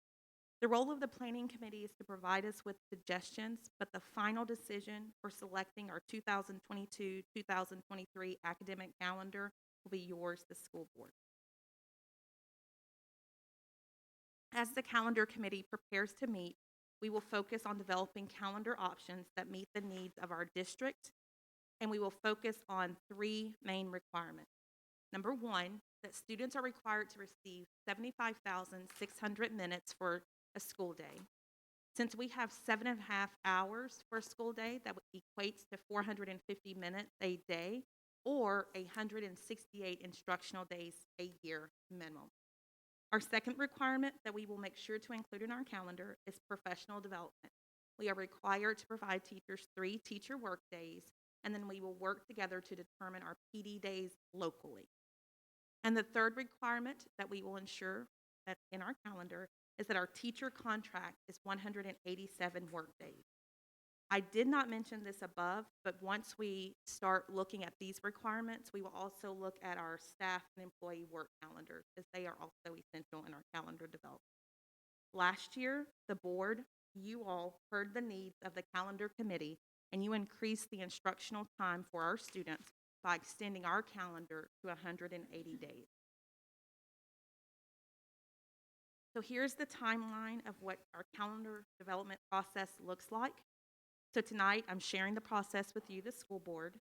The role of the planning committee is to provide us with suggestions, but the final decision for selecting our 2022-2023 academic calendar will be yours, the school board. As the calendar committee prepares to meet, we will focus on developing calendar options that meet the needs of our district, and we will focus on 3 main requirements. Number 1, that students are required to receive 75,600 minutes for a school day. Since we have 7.5 hours for a school day, that equates to 450 minutes a day or 168 instructional days a year minimum. Our second requirement that we will make sure to include in our calendar is professional development. We are required to provide teachers 3 teacher work days, and then we will work together to determine our PD days locally. And the third requirement that we will ensure that in our calendar is that our teacher contract is 187 work days. I did not mention this above, but once we start looking at these requirements, we will also look at our staff and employee work calendars, as they are also essential in our calendar development. Last year, the board, you all heard the needs of the calendar committee, and you increased the instructional time for our students by extending our calendar to 180 days. So here's the timeline of what our calendar development process looks like. So tonight, I'm sharing the process with you, the school board.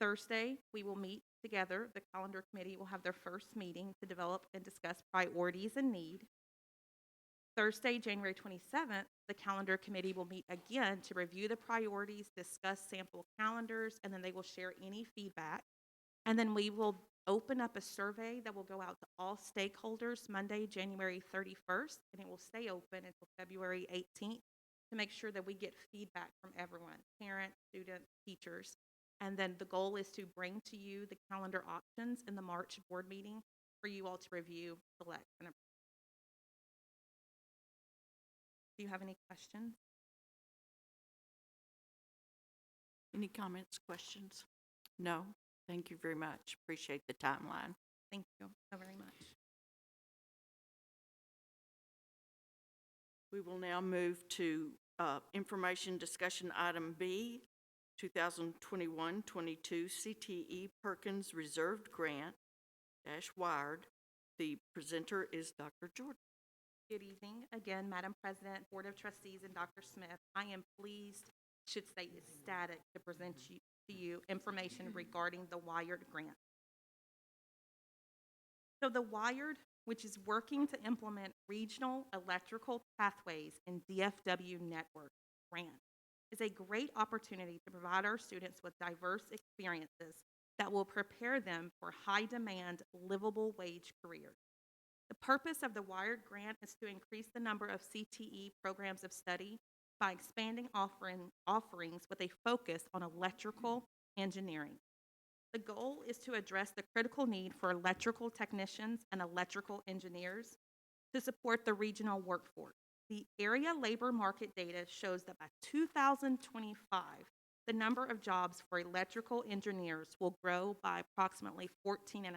Thursday, we will meet together. The calendar committee will have their first meeting to develop and discuss priorities and need. Thursday, January 27th, the calendar committee will meet again to review the priorities, discuss sample calendars, and then they will share any feedback. And then we will open up a survey that will go out to all stakeholders Monday, January 31st, and it will stay open until February 18th to make sure that we get feedback from everyone, parents, students, teachers. And then the goal is to bring to you the calendar options in the March board meeting for you all to review, select, and approve. Do you have any questions? Any comments, questions? No? Thank you very much. Appreciate the timeline. Thank you so very much. We will now move to information discussion item B, 2021-22 CTE Perkins Reserved Grant - Wired. The presenter is Dr. Jordan. Good evening. Again, Madam President, Board of Trustees, and Dr. Smith, I am pleased, should say ecstatic, to present to you information regarding the Wired grant. So the Wired, which is working to implement regional electrical pathways in DFW network grant, is a great opportunity to provide our students with diverse experiences that will prepare them for high-demand, livable wage careers. The purpose of the Wired grant is to increase the number of CTE programs of study by expanding offerings with a focus on electrical engineering. The goal is to address the critical need for electrical technicians and electrical engineers to support the regional workforce. The area labor market data shows that by 2025, the number of jobs for electrical engineers will grow by approximately 14.5%.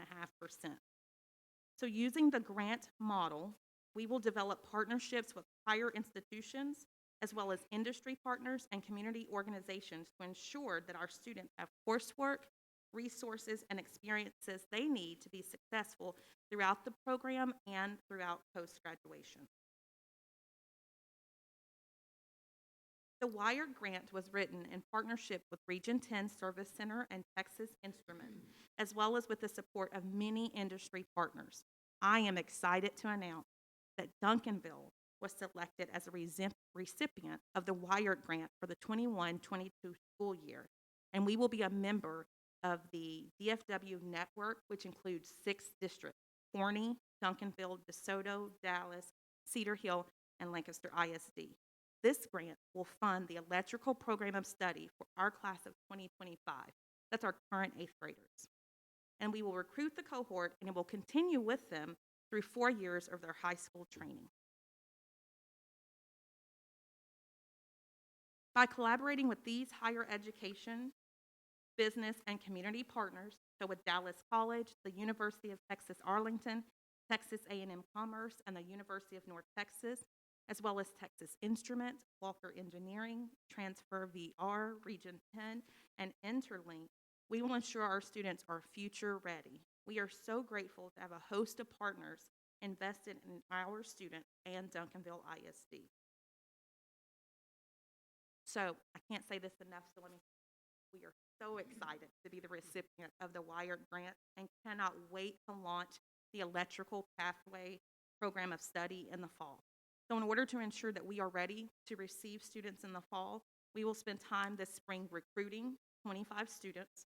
So using the grant model, we will develop partnerships with higher institutions as well as industry partners and community organizations to ensure that our students have coursework, resources, and experiences they need to be successful throughout the program and throughout post-graduation. The Wired grant was written in partnership with Region 10 Service Center and Texas Instruments, as well as with the support of many industry partners. I am excited to announce that Duncanville was selected as a recipient of the Wired grant for the 21-22 school year, and we will be a member of the DFW network, which includes 6 districts: Forney, Duncanville, DeSoto, Dallas, Cedar Hill, and Lancaster ISD. This grant will fund the electrical program of study for our class of 2025. That's our current 8th graders. And we will recruit the cohort, and it will continue with them through 4 years of their high school training. By collaborating with these higher education, business, and community partners, so with Dallas College, the University of Texas Arlington, Texas A&M Commerce, and the University of North Texas, as well as Texas Instruments, Walker Engineering, Transfer VR, Region 10, and Interlink, we will ensure our students are future ready. We are so grateful to have a host of partners invested in our students and Duncanville ISD. So I can't say this enough, so we are so excited to be the recipient of the Wired grant and cannot wait to launch the electrical pathway program of study in the fall. So in order to ensure that we are ready to receive students in the fall, we will spend time this spring recruiting 25 students,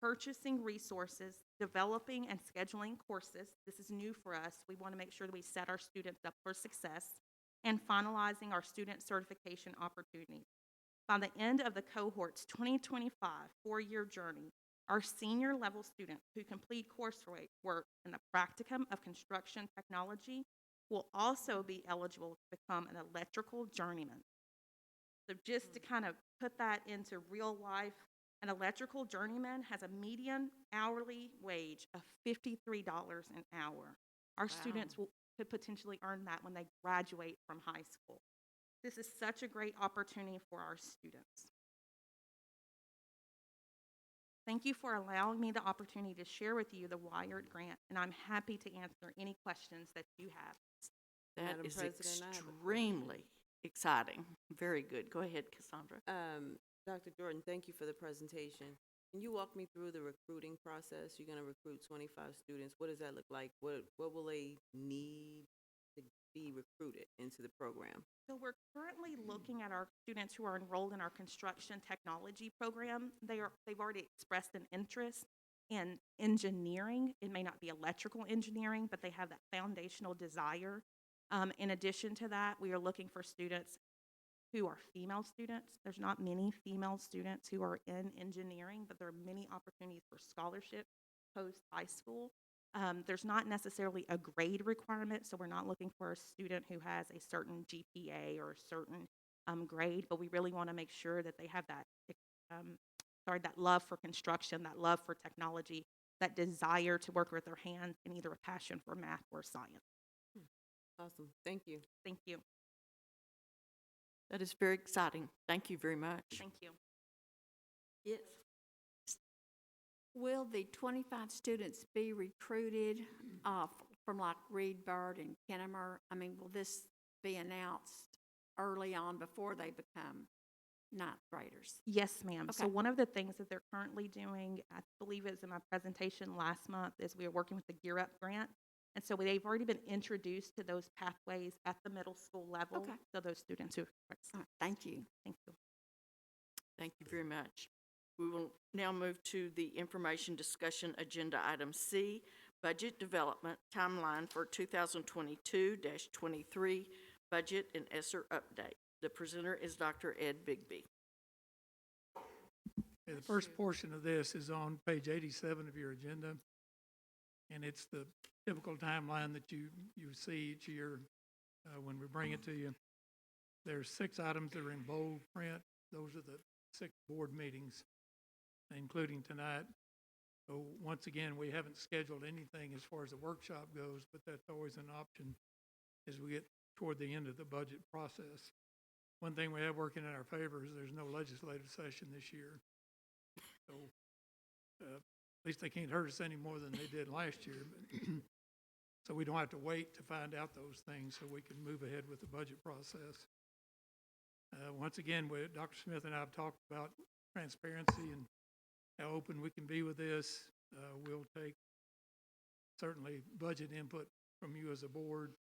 purchasing resources, developing and scheduling courses. This is new for us. We want to make sure that we set our students up for success, and finalizing our student certification opportunities. By the end of the cohort's 2025 4-year journey, our senior level students who complete coursework in the practicum of construction technology will also be eligible to become an electrical journeyman. So just to kind of put that into real life, an electrical journeyman has a median hourly wage of $53 an hour. Our students could potentially earn that when they graduate from high school. This is such a great opportunity for our students. Thank you for allowing me the opportunity to share with you the Wired grant, and I'm happy to answer any questions that you have. That Madam is President, I have a extremely exciting. Very good. Go ahead, Cassandra. Dr. Jordan, thank you for the presentation. Can you walk me through the recruiting process? You're going to recruit 25 students. What does that look like? What will they need to be recruited into the program? So we're currently looking at our students who are enrolled in our construction technology program. They've already expressed an interest. in engineering. It may not be electrical engineering, but they have that foundational desire. In addition to that, we are looking for students who are female students. There's not many female students who are in engineering, but there are many opportunities for scholarship post-high school. There's not necessarily a grade requirement, so we're not looking for a student who has a certain GPA or a certain grade, but we really want to make sure that they have that, that love for construction, that love for technology, that desire to work with their hands, and either a passion for math or science. Awesome. Thank you. Thank you. That is very exciting. Thank you very much. Thank you. Yes. Will the 25 students be recruited from like Reed Bird and Kennemer? I mean, will this be announced early on before they become ninth graders? Yes, ma'am. So Okay. one of the things that they're currently doing, I believe it was in my presentation last month, is we are working with the Gear Up grant. And so they've already been introduced to those pathways at the middle school level. Okay. So those students who, All right, thank you. thank you. Thank you very much. We will now move to the information discussion agenda item C, budget development timeline for 2022-23 budget and ESSER update. The presenter is Dr. Ed Bigby. Okay, the first portion of this is on page 87 of your agenda, and it's the typical timeline that you see each year when we bring it to you. There's 6 items that are in bold print. Those are the 6 board meetings, including tonight. So once again, we haven't scheduled anything as far as the workshop goes, but that's always an option as we get toward the end of the budget process. One thing we have working in our favor is there's no legislative session this year. So at least they can't hurt us any more than they did last year. But so we don't have to wait to find out those things, so we can move ahead with the budget process. Once again, Dr. Smith and I have talked about transparency and how open we can be with this. We'll take certainly budget input from you as a board.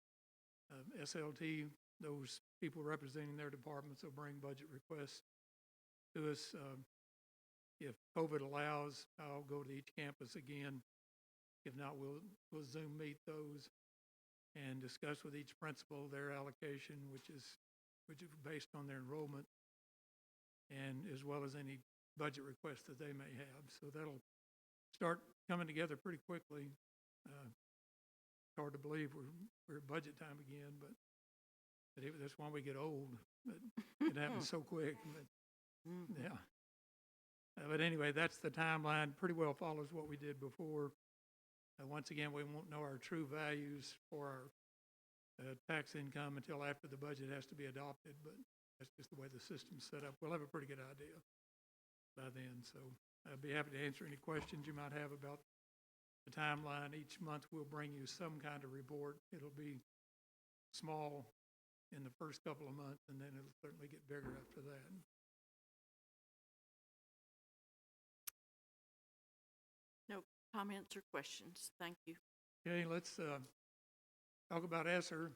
SLT, those people representing their departments will bring budget requests to us. If COVID allows, I'll go to each campus again. If not, we'll Zoom meet those and discuss with each principal their allocation, which is based on their enrollment, and as well as any budget requests that they may have. So that'll start coming together pretty quickly. It's hard to believe we're at budget time again, but that's why we get old. But it happens so quick. But, yeah. But anyway, that's the timeline. Pretty well follows what we did before. Once again, we won't know our true values for our tax income until after the budget has to be adopted, but that's just the way the system's set up. We'll have a pretty good idea by then. So I'd be happy to answer any questions you might have about the timeline. Each month we'll bring you some kind of report. It'll be small in the first couple of months, and then it'll certainly get bigger after that. No comments or questions. Thank you. Okay, let's talk about ESSER.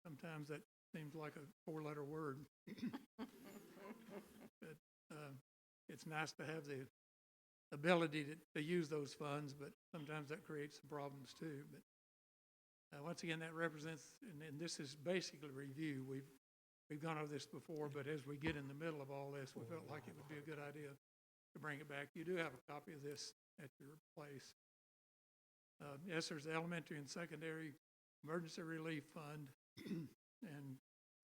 Sometimes that seems like a 4-letter word. But it's nice to have the ability to use those funds, but sometimes that creates some problems too. But once again, that represents, and this is basically a review. We've gone over this before, but as we get in the middle of all this, we felt like it would be a good idea to bring it back. You do have a copy of this at your place. ESSER's Elementary and Secondary Emergency Relief Fund, and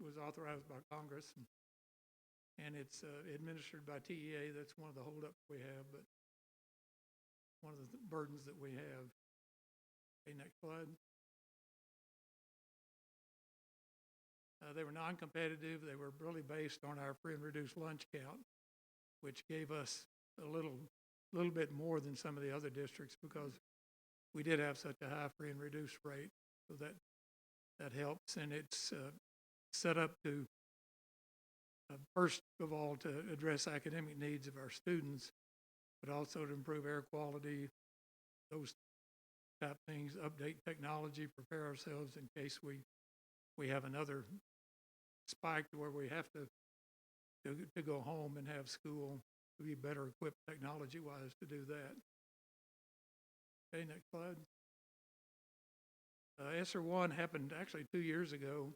was authorized by Congress, and it's administered by TEA. That's one of the holdups we have, but one of the burdens that we have. Okay, next slide. They were non-competitive. They were really based on our free and reduced lunch count, which gave us a little bit more than some of the other districts because we did have such a high free and reduced rate. So that helps, and it's set up to first of all to address academic needs of our students, but also to improve air quality, those type things, update technology, prepare ourselves in case we have another spike where we have to go home and have school to be better equipped technology-wise to do that. Okay, next slide. ESSER 1 happened actually 2 years ago.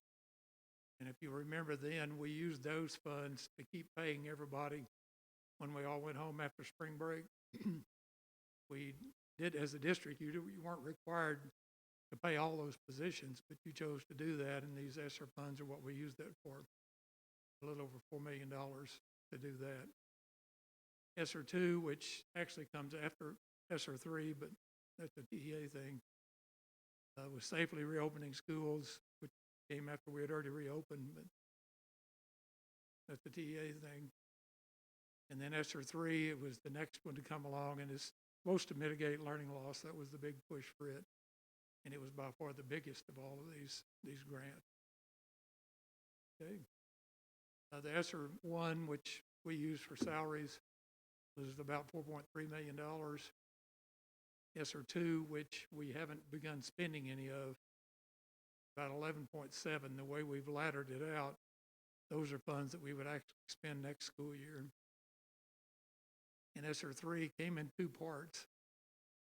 And if you remember then, we used those funds to keep paying everybody when we all went home after spring break. We did, as a district, you weren't required to pay all those positions, but you chose to do that, and these ESSER funds are what we used that for. A little over $4 million to do that. ESSER 2, which actually comes after ESSER 3, but that's a TEA thing, was safely reopening schools, which came after we had already reopened, but that's a TEA thing. And then ESSER 3, it was the next one to come along, and it's supposed to mitigate learning loss. That was the big push for it. And it was by far the biggest of all of these grants. Okay. The ESSER 1, which we use for salaries, was about $4.3 million. ESSER 2, which we haven't begun spending any of, about 11.7. The way we've laddered it out, those are funds that we would actually spend next school year. And ESSER 3 came in 2 parts,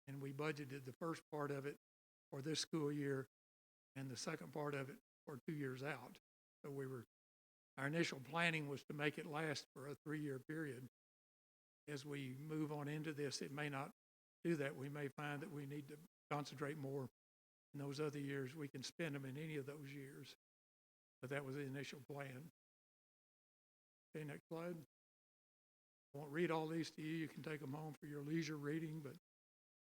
and we budgeted the first part of it for this school year and the second part of it for 2 years out. So our initial planning was to make it last for a 3-year period. As we move on into this, it may not do that. We may find that we need to concentrate more in those other years. We can spend them in any of those years, but that was the initial plan. Okay, next slide. I won't read all these to you. You can take them home for your leisure reading, but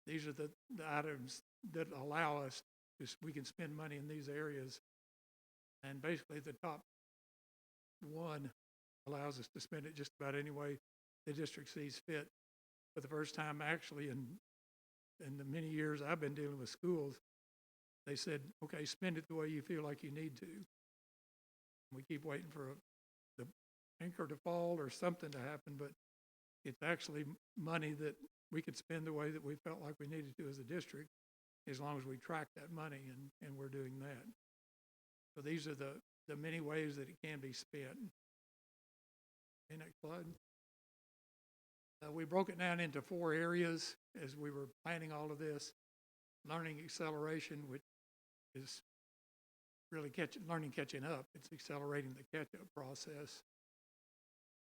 these are the items that allow us we can spend money in these areas. And basically the top one allows us to spend it just about any way the district sees fit. For the first time actually in the many years I've been dealing with schools, they said, okay, spend it the way you feel like you need to. We keep waiting for the anchor to fall or something to happen, but it's actually money that we could spend the way that we felt like we needed to as a district, as long as we track that money, and we're doing that. So these are the many ways that it can be spent. Okay, next slide. We broke it down into 4 areas as we were planning all of this. Learning acceleration, which is really learning catching up. It's accelerating the catch-up process.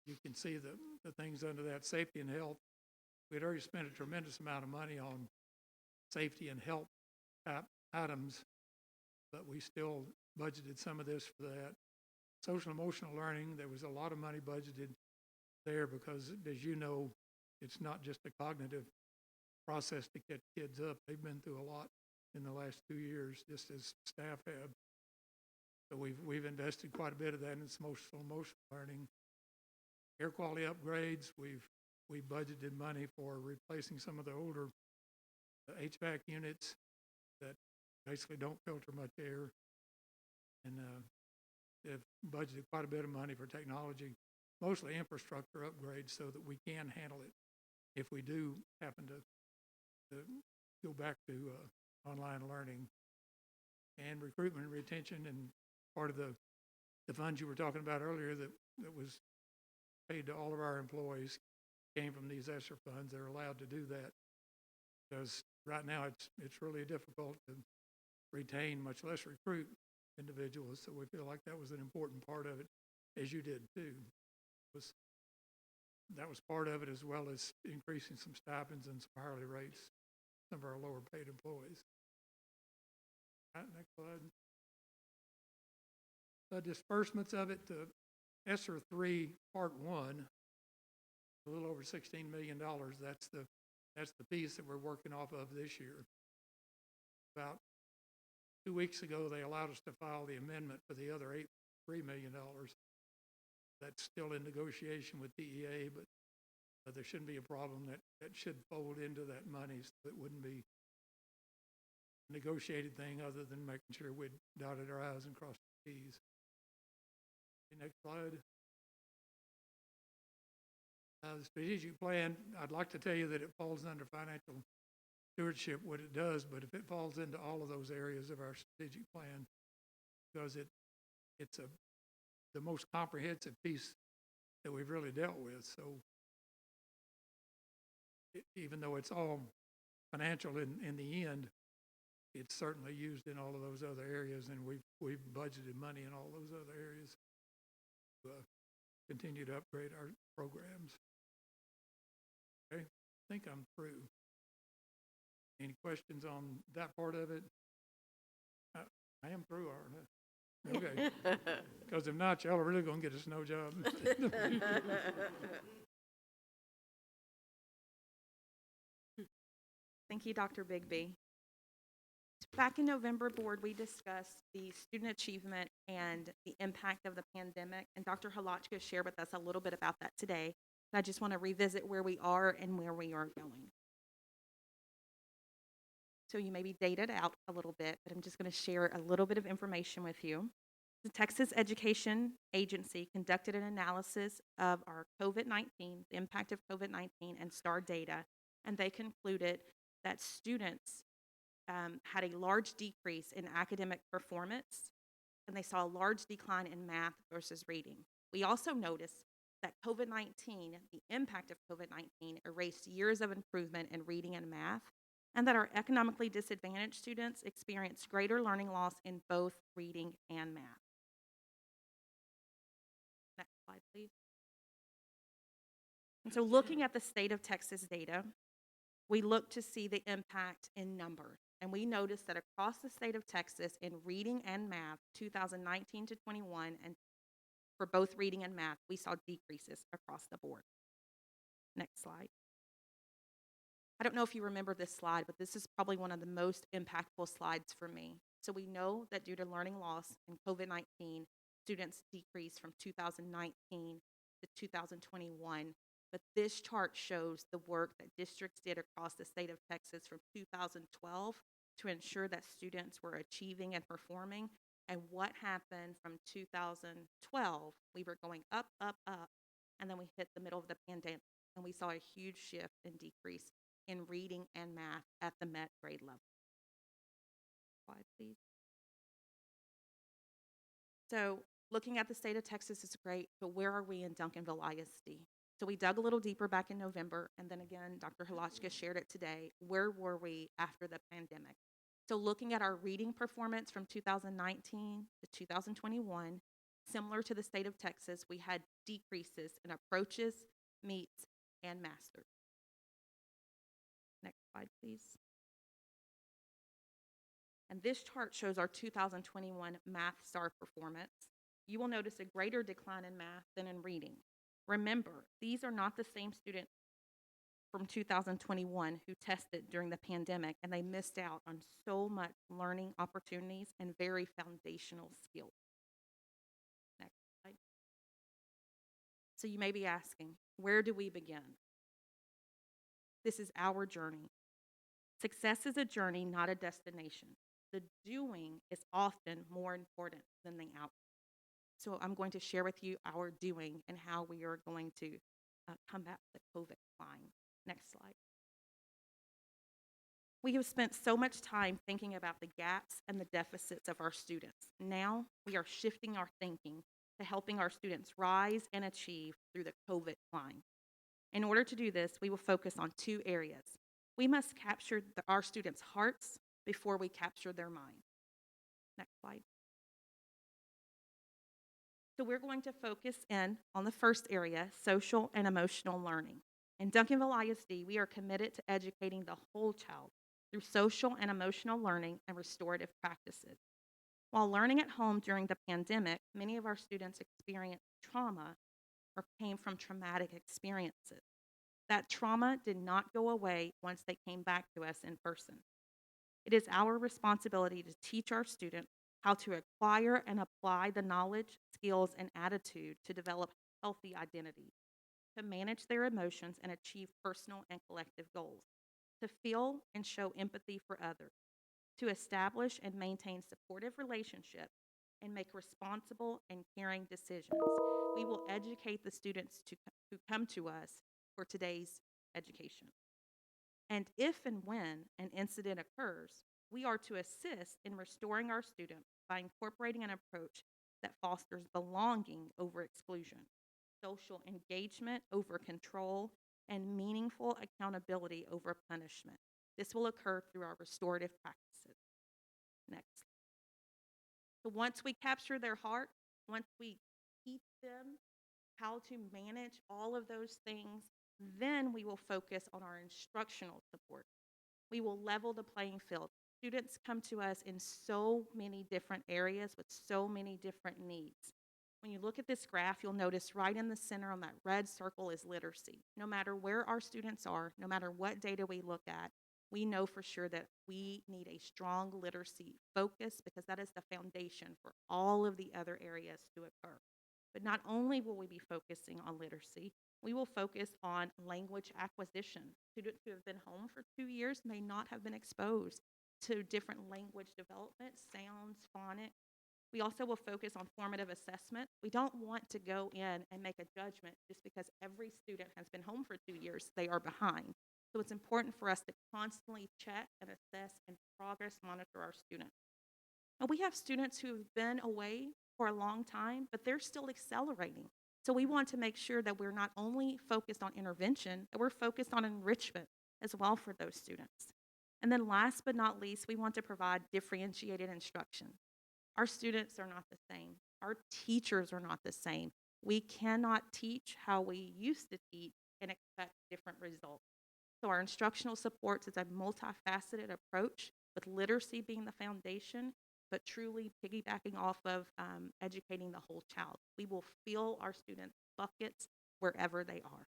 You can see the things under that. Safety and health. We had already spent a tremendous amount of money on safety and health type items, but we still budgeted some of this for that. Social emotional learning, there was a lot of money budgeted there because, as you know, it's not just a cognitive process to catch kids up. They've been through a lot in the last 2 years, just as staff have. So we've invested quite a bit of that in social emotional learning. Air quality upgrades, we budgeted money for replacing some of the older HVAC units that basically don't filter much air, and they've budgeted quite a bit of money for technology, mostly infrastructure upgrades, so that we can handle it if we do happen to go back to online learning. And recruitment and retention, and part of the funds you were talking about earlier that was paid to all of our employees came from these ESSER funds. They're allowed to do that because right now it's really difficult to retain, much less recruit individuals. So we feel like that was an important part of it, as you did too. That was part of it, as well as increasing some stipends and some hourly rates, some of our lower paid employees. All right, next slide. The disbursements of it, to ESSER 3 Part 1, a little over $16 million. That's the piece that we're working off of this year. About 2 weeks ago, they allowed us to file the amendment for the other $3 million. That's still in negotiation with DEA, but there shouldn't be a problem. That should fold into that money, so it wouldn't be a negotiated thing other than making sure we'd dotted our I's and crossed our T's. Okay, next slide. The strategic plan, I'd like to tell you that it falls under financial stewardship, what it does, but if it falls into all of those areas of our strategic plan, because it's the most comprehensive piece that we've really dealt with. So even though it's all financial in the end, it's certainly used in all of those other areas, and we've budgeted money in all those other areas to continue to upgrade our programs. Okay, I think I'm through. Any questions on that part of it? I am through, aren't I? Okay. Because if not, y'all are really going to get a snow job. Thank you, Dr. Bigby. Back in November, Board, we discussed the student achievement and the impact of the pandemic, and Dr. Halachka shared with us a little bit about that today. And I just want to revisit where we are and where we are going. So you may be dated out a little bit, but I'm just going to share a little bit of information with you. The Texas Education Agency conducted an analysis of our COVID-19, the impact of COVID-19 and STAR data, and they concluded that students had a large decrease in academic performance, and they saw a large decline in math versus reading. We also noticed that COVID-19, the impact of COVID-19, erased years of improvement in reading and math, and that our economically disadvantaged students experienced greater learning loss in both reading and math. Next slide, please. And so looking at the state of Texas data, we look to see the impact in numbers. And we noticed that across the state of Texas in reading and math, 2019 to 21, and for both reading and math, we saw decreases across the board. Next slide. I don't know if you remember this slide, but this is probably one of the most impactful slides for me. So we know that due to learning loss and COVID-19, students decreased from 2019 to 2021. But this chart shows the work that districts did across the state of Texas from 2012 to ensure that students were achieving and performing. And what happened from 2012, we were going up, up, up, and then we hit the middle of the pandemic, and we saw a huge shift and decrease in reading and math at the MET grade level. Slide, please. So looking at the state of Texas is great, but where are we in Duncanville ISD? So we dug a little deeper back in November, and then again, Dr. Halachka shared it today. Where were we after the pandemic? So looking at our reading performance from 2019 to 2021, similar to the state of Texas, we had decreases in approaches, meets, and masters. Next slide, please. And this chart shows our 2021 math STAR performance. You will notice a greater decline in math than in reading. Remember, these are not the same students from 2021 who tested during the pandemic, and they missed out on so much learning opportunities and very foundational skills. Next slide. So you may be asking, where do we begin? This is our journey. Success is a journey, not a destination. The doing is often more important than the outcome. So I'm going to share with you our doing and how we are going to combat the COVID decline. Next slide. We have spent so much time thinking about the gaps and the deficits of our students. Now we are shifting our thinking to helping our students rise and achieve through the COVID decline. In order to do this, we will focus on two areas. We must capture our students' hearts before we capture their minds. Next slide. So we're going to focus in on the first area, social and emotional learning. In Duncanville ISD, we are committed to educating the whole child through social and emotional learning and restorative practices. While learning at home during the pandemic, many of our students experienced trauma or came from traumatic experiences. That trauma did not go away once they came back to us in person. It is our responsibility to teach our students how to acquire and apply the knowledge, skills, and attitude to develop healthy identities, to manage their emotions and achieve personal and collective goals, to feel and show empathy for others, to establish and maintain supportive relationships, and make responsible and caring decisions. We will educate the students who come to us for today's education. And if and when an incident occurs, we are to assist in restoring our students by incorporating an approach that fosters belonging over exclusion, social engagement over control, and meaningful accountability over punishment. This will occur through our restorative practices. Next. So once we capture their heart, once we teach them how to manage all of those things, then we will focus on our instructional support. We will level the playing field. Students come to us in so many different areas with so many different needs. When you look at this graph, you'll notice right in the center on that red circle is literacy. No matter where our students are, no matter what data we look at, we know for sure that we need a strong literacy focus because that is the foundation for all of the other areas to occur. But not only will we be focusing on literacy, we will focus on language acquisition. Students who have been home for 2 years may not have been exposed to different language development, sounds, phonics. We also will focus on formative assessment. We don't want to go in and make a judgment just because every student has been home for 2 years, they are behind. So it's important for us to constantly check and assess and progress monitor our students. And we have students who've been away for a long time, but they're still accelerating. So we want to make sure that we're not only focused on intervention, but we're focused on enrichment as well for those students. And then last but not least, we want to provide differentiated instruction. Our students are not the same. Our teachers are not the same. We cannot teach how we used to teach and expect different results. So our instructional supports is a multifaceted approach with literacy being the foundation, but truly piggybacking off of educating the whole child. We will fill our students' buckets wherever they are.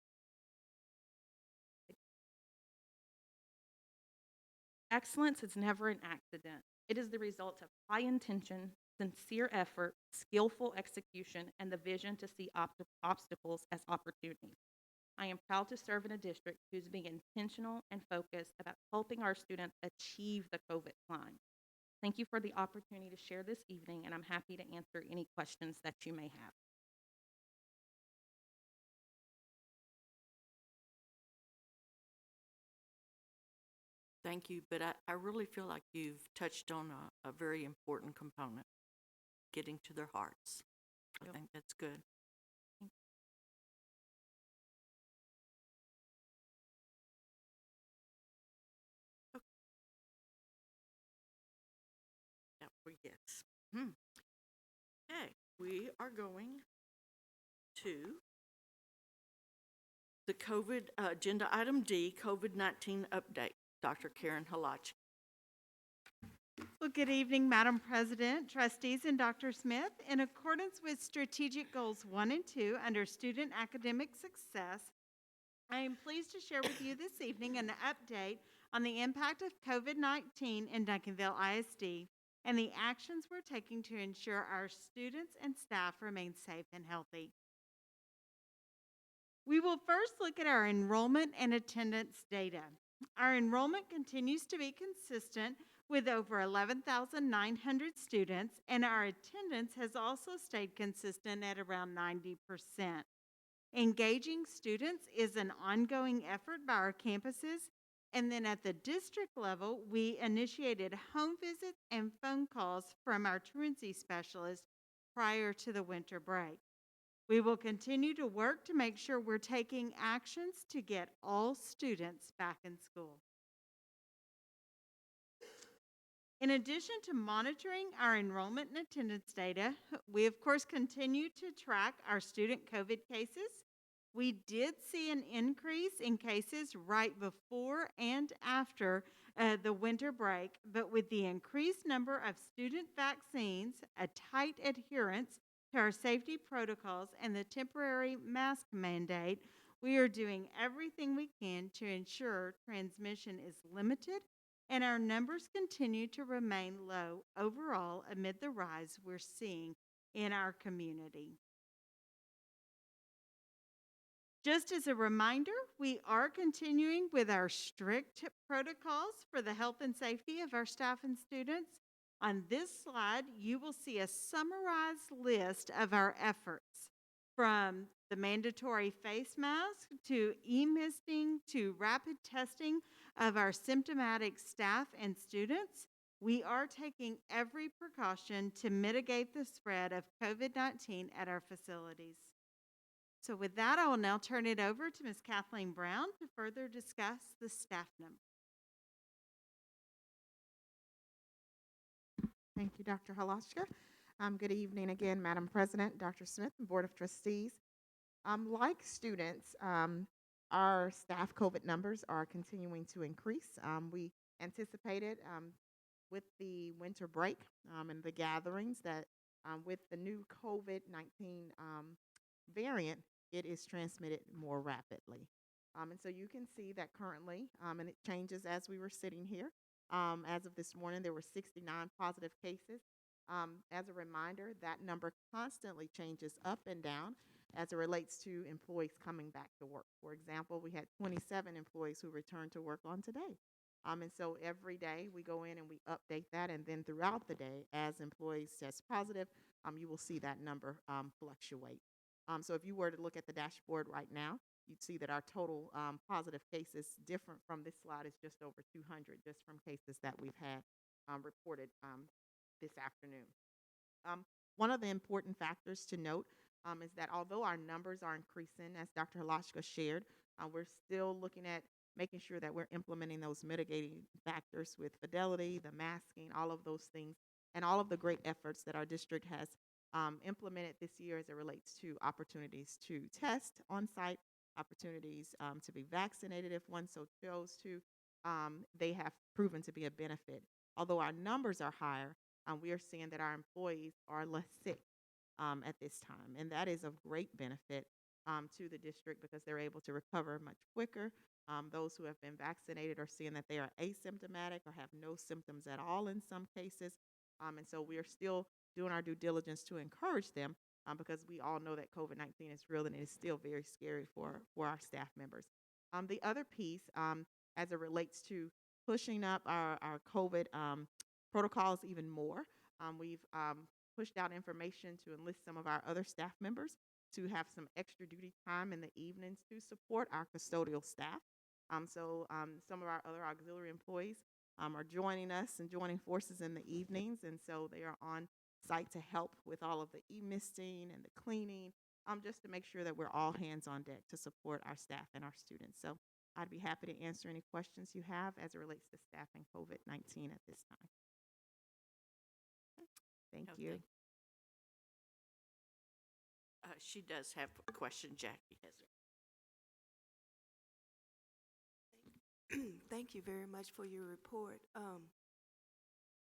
Excellence is never an accident. It is the result of high intention, sincere effort, skillful execution, and the vision to see obstacles as opportunities. I am proud to serve in a district who's being intentional and focused about helping our students achieve the COVID climb. Thank you for the opportunity to share this evening, and I'm happy to answer any questions that you may have. Thank you, but I really feel like you've touched on a very important component, getting to their hearts. I think that's good. Okay. That for yes. Okay, we are going to the COVID agenda item D, COVID-19 update. Dr. Karen Halachi. Well, good evening, Madam President, trustees, and Dr. Smith. In accordance with Strategic Goals 1 and 2 under Student Academic Success, I am pleased to share with you this evening an update on the impact of COVID-19 in Duncanville ISD and the actions we're taking to ensure our students and staff remain safe and healthy. We will first look at our enrollment and attendance data. Our enrollment continues to be consistent with over 11,900 students, and our attendance has also stayed consistent at around 90%. Engaging students is an ongoing effort by our campuses, and then at the district level, we initiated home visits and phone calls from our truancy specialist prior to the winter break. We will continue to work to make sure we're taking actions to get all students back in school. In addition to monitoring our enrollment and attendance data, we of course continue to track our student COVID cases. We did see an increase in cases right before and after the winter break, but with the increased number of student vaccines, a tight adherence to our safety protocols, and the temporary mask mandate, we are doing everything we can to ensure transmission is limited and our numbers continue to remain low overall amid the rise we're seeing in our community. Just as a reminder, we are continuing with our strict protocols for the health and safety of our staff and students. On this slide, you will see a summarized list of our efforts, from the mandatory face mask to e-misting to rapid testing of our symptomatic staff and students. We are taking every precaution to mitigate the spread of COVID-19 at our facilities. So with that, I will now turn it over to Ms. Kathleen Brown to further discuss the staff number. Thank you, Dr. Halaska. Good evening again, Madam President, Dr. Smith, and Board of Trustees. Like students, our staff COVID numbers are continuing to increase. We anticipated with the winter break and the gatherings that with the new COVID-19 variant, it is transmitted more rapidly. And so you can see that currently, and it changes as we were sitting here. As of this morning, there were 69 positive cases. As a reminder, that number constantly changes up and down as it relates to employees coming back to work. For example, we had 27 employees who returned to work on today. And so every day we go in and we update that, and then throughout the day, as employees test positive, you will see that number fluctuate. So if you were to look at the dashboard right now, you'd see that our total positive cases, different from this slide, is just over 200, just from cases that we've had reported this afternoon. One of the important factors to note is that although our numbers are increasing, as Dr. Halashka shared, we're still looking at making sure that we're implementing those mitigating factors with fidelity, the masking, all of those things, and all of the great efforts that our district has implemented this year as it relates to opportunities to test on site, opportunities to be vaccinated if one so chose to. They have proven to be a benefit. Although our numbers are higher, we are seeing that our employees are less sick at this time, and that is of great benefit to the district because they're able to recover much quicker. Those who have been vaccinated are seeing that they are asymptomatic or have no symptoms at all in some cases, and so we are still doing our due diligence to encourage them because we all know that COVID-19 is real and it is still very scary for our staff members. The other piece, as it relates to pushing up our COVID protocols even more, we've pushed out information to enlist some of our other staff members to have some extra duty time in the evenings to support our custodial staff. So some of our other auxiliary employees are joining us and joining forces in the evenings, and so they are on site to help with all of the e-misting and the cleaning, just to make sure that we're all hands on deck to support our staff and our students. So I'd be happy to answer any questions you have as it relates to staffing COVID-19 at this time. Thank you. She does have a question, Jackie has her. Thank you very much for your report.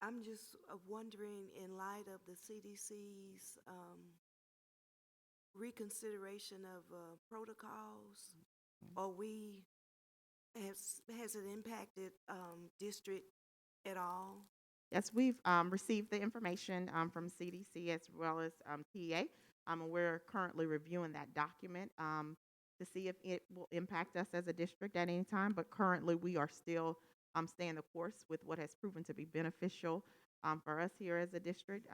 I'm just wondering, in light of the CDC's reconsideration of protocols, has it impacted district at all? Yes, we've received the information from CDC as well as TA. And we're currently reviewing that document to see if it will impact us as a district at any time. But currently, we are still staying the course with what has proven to be beneficial for us here as a district,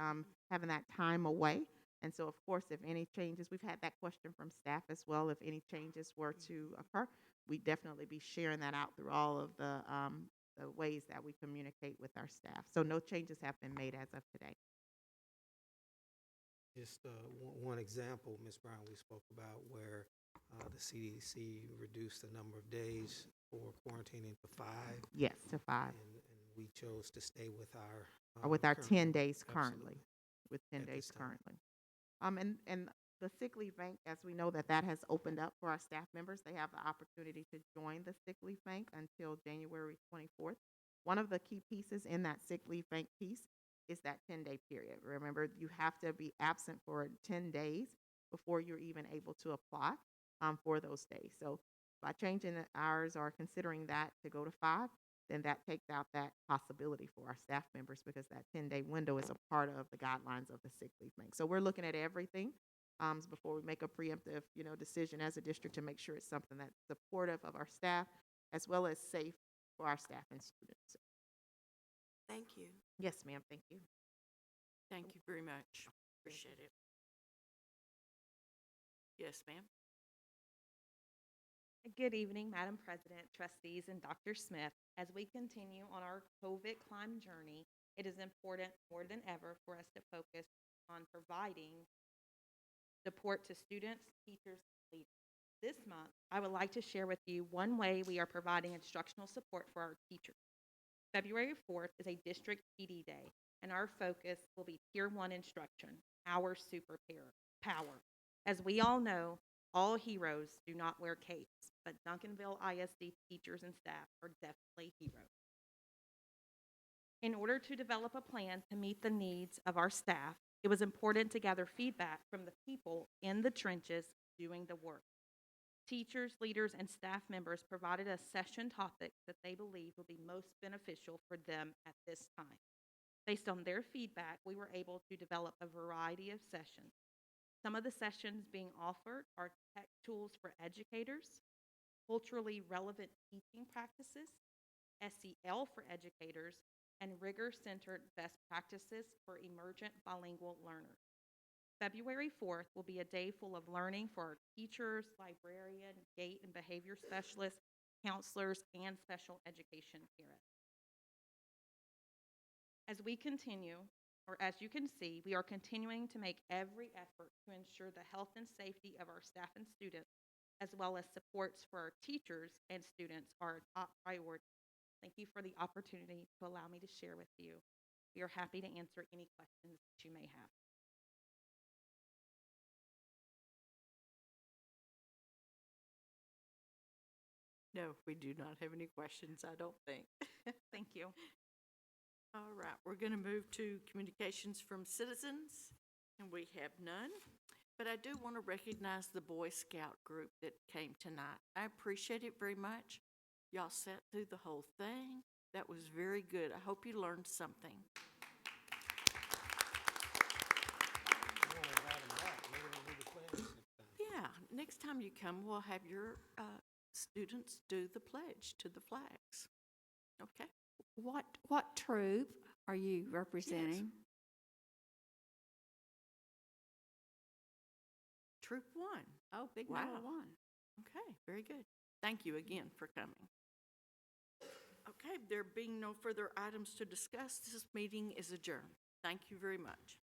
having that time away. And so, of course, if any changes, we've had that question from staff as well. If any changes were to occur, we'd definitely be sharing that out through all of the ways that we communicate with our staff. So no changes have been made as of today. Just one example, Ms. Brown, we spoke about where the CDC reduced the number of days for quarantining to 5. Yes, to 5. And we chose to stay with our with our current 10 number. days Absolutely. currently. With 10 At days this time. currently. And the sick leave bank, as we know that has opened up for our staff members, they have the opportunity to join the sick leave bank until January 24th. One of the key pieces in that sick leave bank piece is that 10-day period. Remember, you have to be absent for 10 days before you're even able to apply for those days. So by changing the hours or considering that to go to 5, then that takes out that possibility for our staff members because that 10-day window is a part of the guidelines of the sick leave bank. So we're looking at everything before we make a preemptive, decision as a district to make sure it's something that's supportive of our staff as well as safe for our staff and students. Thank you. Yes, ma'am. Thank you. Thank you very much. Appreciate it. Yes, ma'am. Good evening, Madam President, trustees, and Dr. Smith. As we continue on our COVID climb journey, it is important more than ever for us to focus on providing support to students, teachers, and leaders. This month, I would like to share with you one way we are providing instructional support for our teachers. February 4th is a district PD day. and our focus will be Tier 1 instruction, our superpower. As we all know, all heroes do not wear capes, but Duncanville ISD teachers and staff are definitely heroes. In order to develop a plan to meet the needs of our staff, it was important to gather feedback from the people in the trenches doing the work. Teachers, leaders, and staff members provided us session topics that they believed would be most beneficial for them at this time. Based on their feedback, we were able to develop a variety of sessions. Some of the sessions being offered are tech tools for educators, culturally relevant teaching practices, SEL for educators, and rigor-centered best practices for emergent bilingual learners. February 4th will be a day full of learning for our teachers, librarian, gait and behavior specialists, counselors, and special education parents. As we continue, or as you can see, we are continuing to make every effort to ensure the health and safety of our staff and students, as well as supports for our teachers and students are a top priority. Thank you for the opportunity to allow me to share with you. We are happy to answer any questions that you may have. No, we do not have any questions, I don't think. Thank you. All right, we're going to move to communications from citizens, and we have none. But I do want to recognize the Boy Scout group that came tonight. I appreciate it very much. Y'all sat through the whole thing. That was very good. I hope you learned something. Yeah, next time you come, we'll have your students do the pledge to the flags. Okay? What troop are you representing? Troop 1. Oh, big Wow. number 1. Okay, very good. Thank you again for coming. Okay, there being no further items to discuss, this meeting is adjourned. Thank you very much.